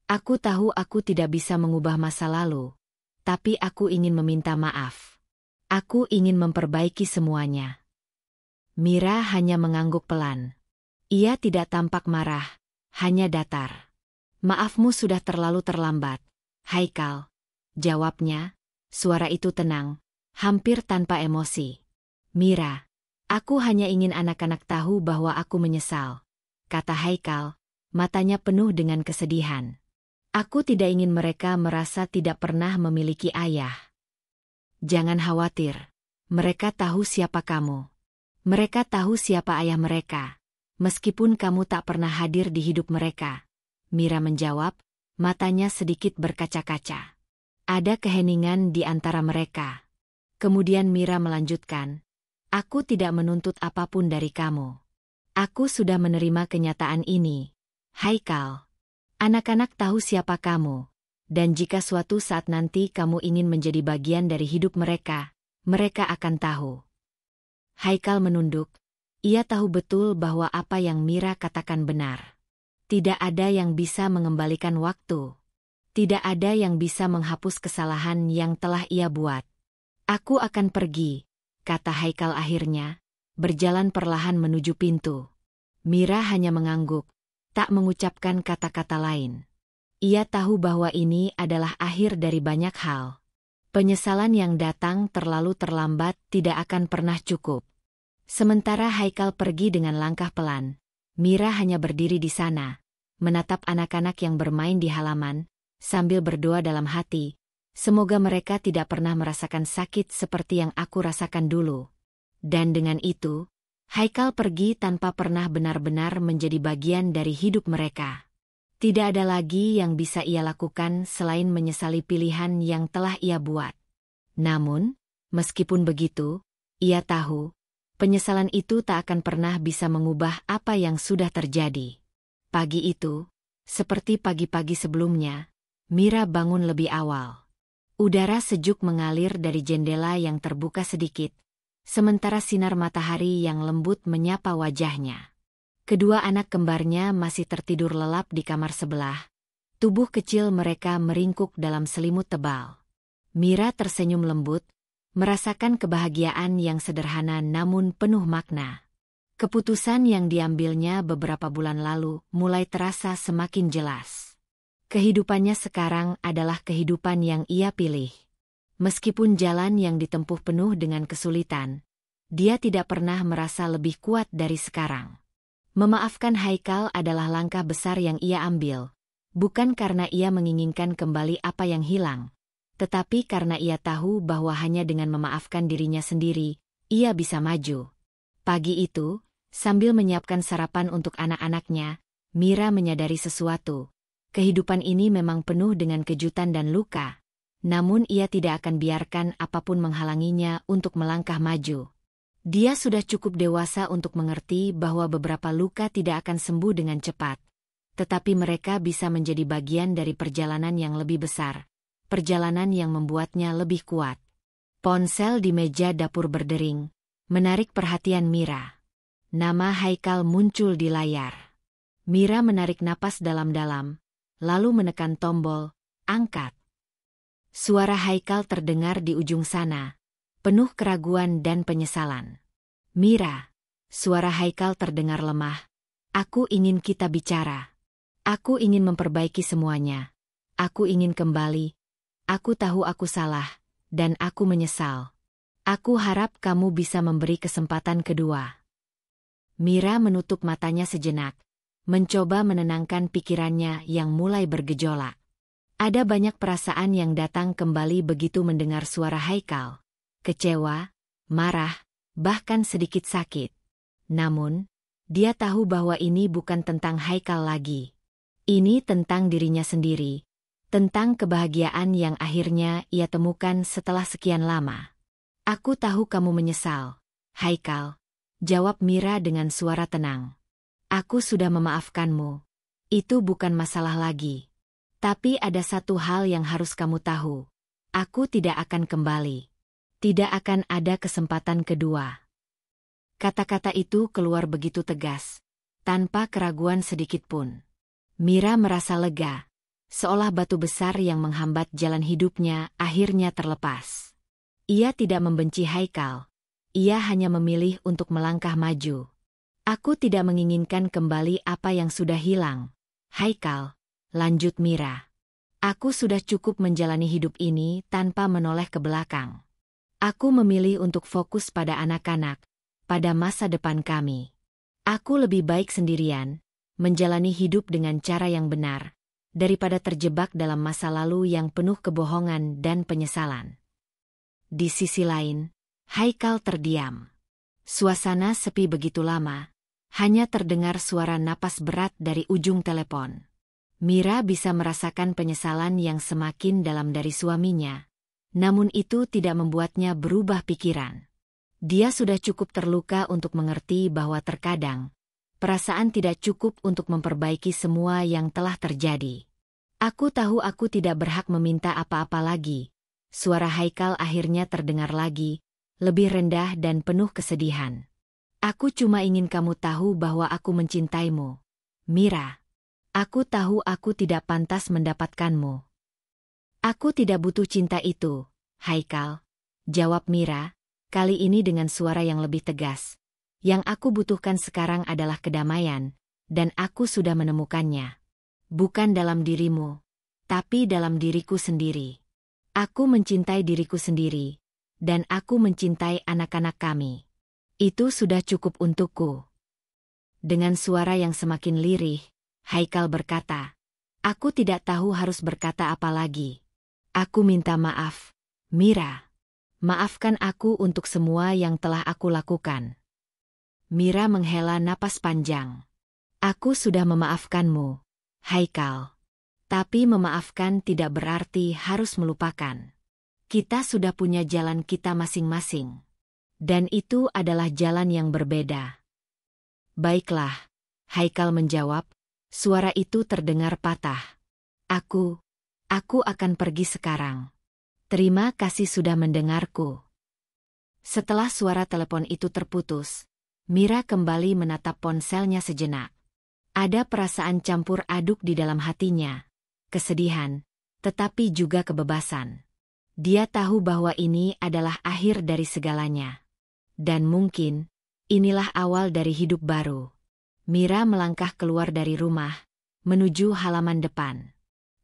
Speaker 1: Aku tahu aku tidak bisa mengubah masa lalu, tapi aku ingin meminta maaf. Aku ingin memperbaiki semuanya. Mira hanya mengangguk pelan. Ia tidak tampak marah, hanya datar. Maafmu sudah terlalu terlambat, Haikal. Jawabnya, suara itu tenang, hampir tanpa emosi. Mira, aku hanya ingin anak-anak tahu bahwa aku menyesal, kata Haikal, matanya penuh dengan kesedihan. Aku tidak ingin mereka merasa tidak pernah memiliki ayah. Jangan khawatir, mereka tahu siapa kamu. Mereka tahu siapa ayah mereka. Meskipun kamu tak pernah hadir di hidup mereka, Mira menjawab, matanya sedikit berkaca-kaca. Ada keheningan di antara mereka. Kemudian Mira melanjutkan, aku tidak menuntut apapun dari kamu. Aku sudah menerima kenyataan ini. Haikal, anak-anak tahu siapa kamu, dan jika suatu saat nanti kamu ingin menjadi bagian dari hidup mereka, mereka akan tahu. Haikal menunduk. Ia tahu betul bahwa apa yang Mira katakan benar. Tidak ada yang bisa mengembalikan waktu. Tidak ada yang bisa menghapus kesalahan yang telah ia buat. Aku akan pergi, kata Haikal akhirnya, berjalan perlahan menuju pintu. Mira hanya mengangguk, tak mengucapkan kata-kata lain. Ia tahu bahwa ini adalah akhir dari banyak hal. Penyesalan yang datang terlalu terlambat tidak akan pernah cukup. Sementara Haikal pergi dengan langkah pelan, Mira hanya berdiri di sana, menatap anak-anak yang bermain di halaman, sambil berdoa dalam hati, semoga mereka tidak pernah merasakan sakit seperti yang aku rasakan dulu. Dan dengan itu, Haikal pergi tanpa pernah benar-benar menjadi bagian dari hidup mereka. Tidak ada lagi yang bisa ia lakukan selain menyesali pilihan yang telah ia buat. Namun, meskipun begitu, ia tahu, penyesalan itu tak akan pernah bisa mengubah apa yang sudah terjadi. Pagi itu, seperti pagi-pagi sebelumnya, Mira bangun lebih awal. Udara sejuk mengalir dari jendela yang terbuka sedikit, sementara sinar matahari yang lembut menyapa wajahnya. Kedua anak kembarnya masih tertidur lelap di kamar sebelah, Tubuh kecil mereka meringkuk dalam selimut tebal. Mira tersenyum lembut, merasakan kebahagiaan yang sederhana namun penuh makna. Keputusan yang diambilnya beberapa bulan lalu mulai terasa semakin jelas. Kehidupannya sekarang adalah kehidupan yang ia pilih. Meskipun jalan yang ditempuh penuh dengan kesulitan, dia tidak pernah merasa lebih kuat dari sekarang. Memaafkan Haikal adalah langkah besar yang ia ambil, bukan karena ia menginginkan kembali apa yang hilang, tetapi karena ia tahu bahwa hanya dengan memaafkan dirinya sendiri, ia bisa maju. Pagi itu, sambil menyiapkan sarapan untuk anak-anaknya, Mira menyadari sesuatu. Kehidupan ini memang penuh dengan kejutan dan luka, namun ia tidak akan biarkan apapun menghalanginya untuk melangkah maju. Dia sudah cukup dewasa untuk mengerti bahwa beberapa luka tidak akan sembuh dengan cepat, tetapi mereka bisa menjadi bagian dari perjalanan yang lebih besar, perjalanan yang membuatnya lebih kuat. Ponsel di meja dapur berdering, menarik perhatian Mira. Nama Haikal muncul di layar. Mira menarik napas dalam-dalam, lalu menekan tombol, angkat. Suara Haikal terdengar di ujung sana, penuh keraguan dan penyesalan. Mira, suara Haikal terdengar lemah. Aku ingin kita bicara. Aku ingin memperbaiki semuanya. Aku ingin kembali. Aku tahu aku salah, dan aku menyesal. Aku harap kamu bisa memberi kesempatan kedua. Mira menutup matanya sejenak, mencoba menenangkan pikirannya yang mulai bergejolak. Ada banyak perasaan yang datang kembali begitu mendengar suara Haikal. Kecewa, marah, bahkan sedikit sakit. Namun, dia tahu bahwa ini bukan tentang Haikal lagi. Ini tentang dirinya sendiri, tentang kebahagiaan yang akhirnya ia temukan setelah sekian lama. Aku tahu kamu menyesal, Haikal, jawab Mira dengan suara tenang. Aku sudah memaafkanmu. Itu bukan masalah lagi. Tapi ada satu hal yang harus kamu tahu. Aku tidak akan kembali. Tidak akan ada kesempatan kedua. Kata-kata itu keluar begitu tegas, tanpa keraguan sedikitpun. Mira merasa lega, seolah batu besar yang menghambat jalan hidupnya akhirnya terlepas. Ia tidak membenci Haikal, ia hanya memilih untuk melangkah maju. Aku tidak menginginkan kembali apa yang sudah hilang, Haikal, lanjut Mira. Aku sudah cukup menjalani hidup ini tanpa menoleh ke belakang. Aku memilih untuk fokus pada anak-anak, pada masa depan kami. Aku lebih baik sendirian, menjalani hidup dengan cara yang benar, daripada terjebak dalam masa lalu yang penuh kebohongan dan penyesalan. Di sisi lain, Haikal terdiam. Suasana sepi begitu lama, hanya terdengar suara napas berat dari ujung telepon. Mira bisa merasakan penyesalan yang semakin dalam dari suaminya, namun itu tidak membuatnya berubah pikiran. Dia sudah cukup terluka untuk mengerti bahwa terkadang, perasaan tidak cukup untuk memperbaiki semua yang telah terjadi. Aku tahu aku tidak berhak meminta apa-apa lagi. Suara Haikal akhirnya terdengar lagi, lebih rendah dan penuh kesedihan. Aku cuma ingin kamu tahu bahwa aku mencintaimu, Mira. Aku tahu aku tidak pantas mendapatkanmu. Aku tidak butuh cinta itu, Haikal, jawab Mira, kali ini dengan suara yang lebih tegas. Yang aku butuhkan sekarang adalah kedamaian, dan aku sudah menemukannya. Bukan dalam dirimu, tapi dalam diriku sendiri. Aku mencintai diriku sendiri, dan aku mencintai anak-anak kami. Itu sudah cukup untukku. Dengan suara yang semakin lirih, Haikal berkata, aku tidak tahu harus berkata apa lagi. Aku minta maaf, Mira. Maafkan aku untuk semua yang telah aku lakukan. Mira menghela napas panjang. Aku sudah memaafkanmu, Haikal. Tapi memaafkan tidak berarti harus melupakan. Kita sudah punya jalan kita masing-masing. Dan itu adalah jalan yang berbeda. Baiklah, Haikal menjawab. Suara itu terdengar patah. Aku akan pergi sekarang. Terima kasih sudah mendengarku. Setelah suara telepon itu terputus, Mira kembali menatap ponselnya sejenak. Ada perasaan campur aduk di dalam hatinya. kesedihan, tetapi juga kebebasan. Dia tahu bahwa ini adalah akhir dari segalanya. Dan mungkin, inilah awal dari hidup baru. Mira melangkah keluar dari rumah, menuju halaman depan.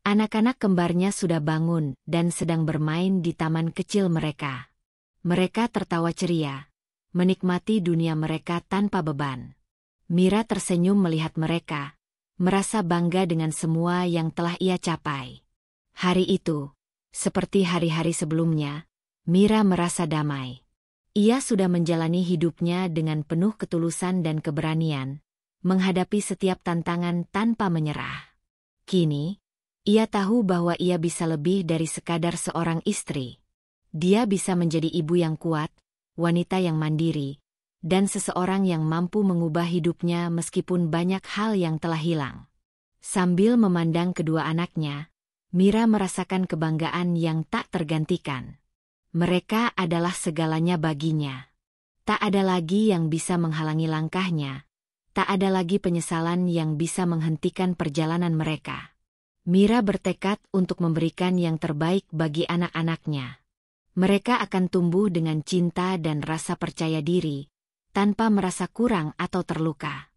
Speaker 1: Anak-anak kembarnya sudah bangun dan sedang bermain di taman kecil mereka. Mereka tertawa ceria, menikmati dunia mereka tanpa beban. Mira tersenyum melihat mereka, merasa bangga dengan semua yang telah ia capai. Hari itu, seperti hari-hari sebelumnya, Mira merasa damai. Ia sudah menjalani hidupnya dengan penuh ketulusan dan keberanian, menghadapi setiap tantangan tanpa menyerah. Kini, ia tahu bahwa ia bisa lebih dari sekadar seorang istri. Dia bisa menjadi ibu yang kuat, wanita yang mandiri, dan seseorang yang mampu mengubah hidupnya meskipun banyak hal yang telah hilang. Sambil memandang kedua anaknya, Mira merasakan kebanggaan yang tak tergantikan. Mereka adalah segalanya baginya. Tak ada lagi yang bisa menghalangi langkahnya. Tak ada lagi penyesalan yang bisa menghentikan perjalanan mereka. Mira bertekad untuk memberikan yang terbaik bagi anak-anaknya. Mereka akan tumbuh dengan cinta dan rasa percaya diri, tanpa merasa kurang atau terluka.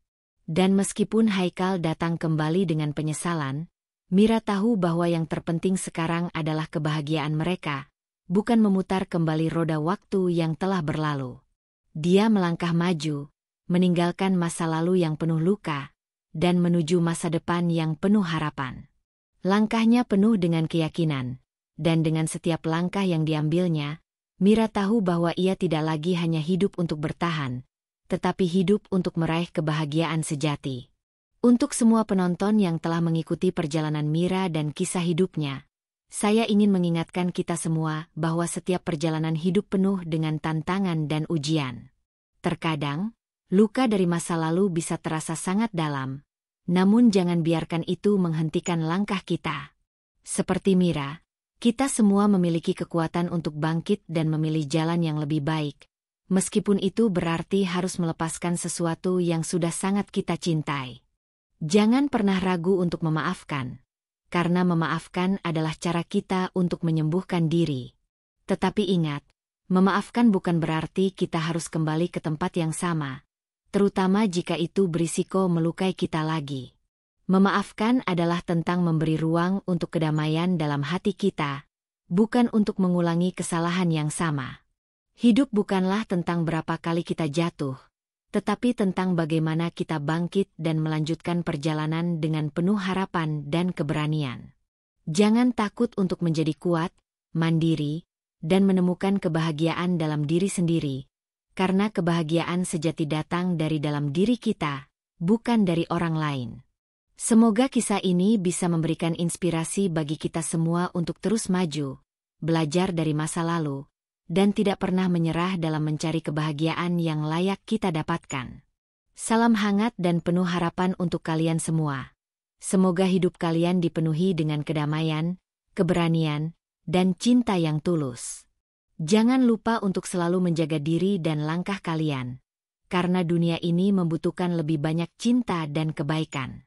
Speaker 1: Dan meskipun Haikal datang kembali dengan penyesalan, Mira tahu bahwa yang terpenting sekarang adalah kebahagiaan mereka, bukan memutar kembali roda waktu yang telah berlalu. Dia melangkah maju, meninggalkan masa lalu yang penuh luka, dan menuju masa depan yang penuh harapan. Langkahnya penuh dengan keyakinan, dan dengan setiap langkah yang diambilnya, Mira tahu bahwa ia tidak lagi hanya hidup untuk bertahan, tetapi hidup untuk meraih kebahagiaan sejati. Untuk semua penonton yang telah mengikuti perjalanan Mira dan kisah hidupnya, saya ingin mengingatkan kita semua bahwa setiap perjalanan hidup penuh dengan tantangan dan ujian. Terkadang, luka dari masa lalu bisa terasa sangat dalam, namun jangan biarkan itu menghentikan langkah kita. Seperti Mira, kita semua memiliki kekuatan untuk bangkit dan memilih jalan yang lebih baik, meskipun itu berarti harus melepaskan sesuatu yang sudah sangat kita cintai. Jangan pernah ragu untuk memaafkan, karena memaafkan adalah cara kita untuk menyembuhkan diri. Tetapi ingat, memaafkan bukan berarti kita harus kembali ke tempat yang sama, terutama jika itu berisiko melukai kita lagi. Memaafkan adalah tentang memberi ruang untuk kedamaian dalam hati kita, bukan untuk mengulangi kesalahan yang sama. Hidup bukanlah tentang berapa kali kita jatuh, tetapi tentang bagaimana kita bangkit dan melanjutkan perjalanan dengan penuh harapan dan keberanian. Jangan takut untuk menjadi kuat, mandiri, dan menemukan kebahagiaan dalam diri sendiri, karena kebahagiaan sejati datang dari dalam diri kita, bukan dari orang lain. Semoga kisah ini bisa memberikan inspirasi bagi kita semua untuk terus maju, belajar dari masa lalu, dan tidak pernah menyerah dalam mencari kebahagiaan yang layak kita dapatkan. Salam hangat dan penuh harapan untuk kalian semua. Semoga hidup kalian dipenuhi dengan kedamaian, keberanian, dan cinta yang tulus. Jangan lupa untuk selalu menjaga diri dan langkah kalian, karena dunia ini membutuhkan lebih banyak cinta dan kebaikan.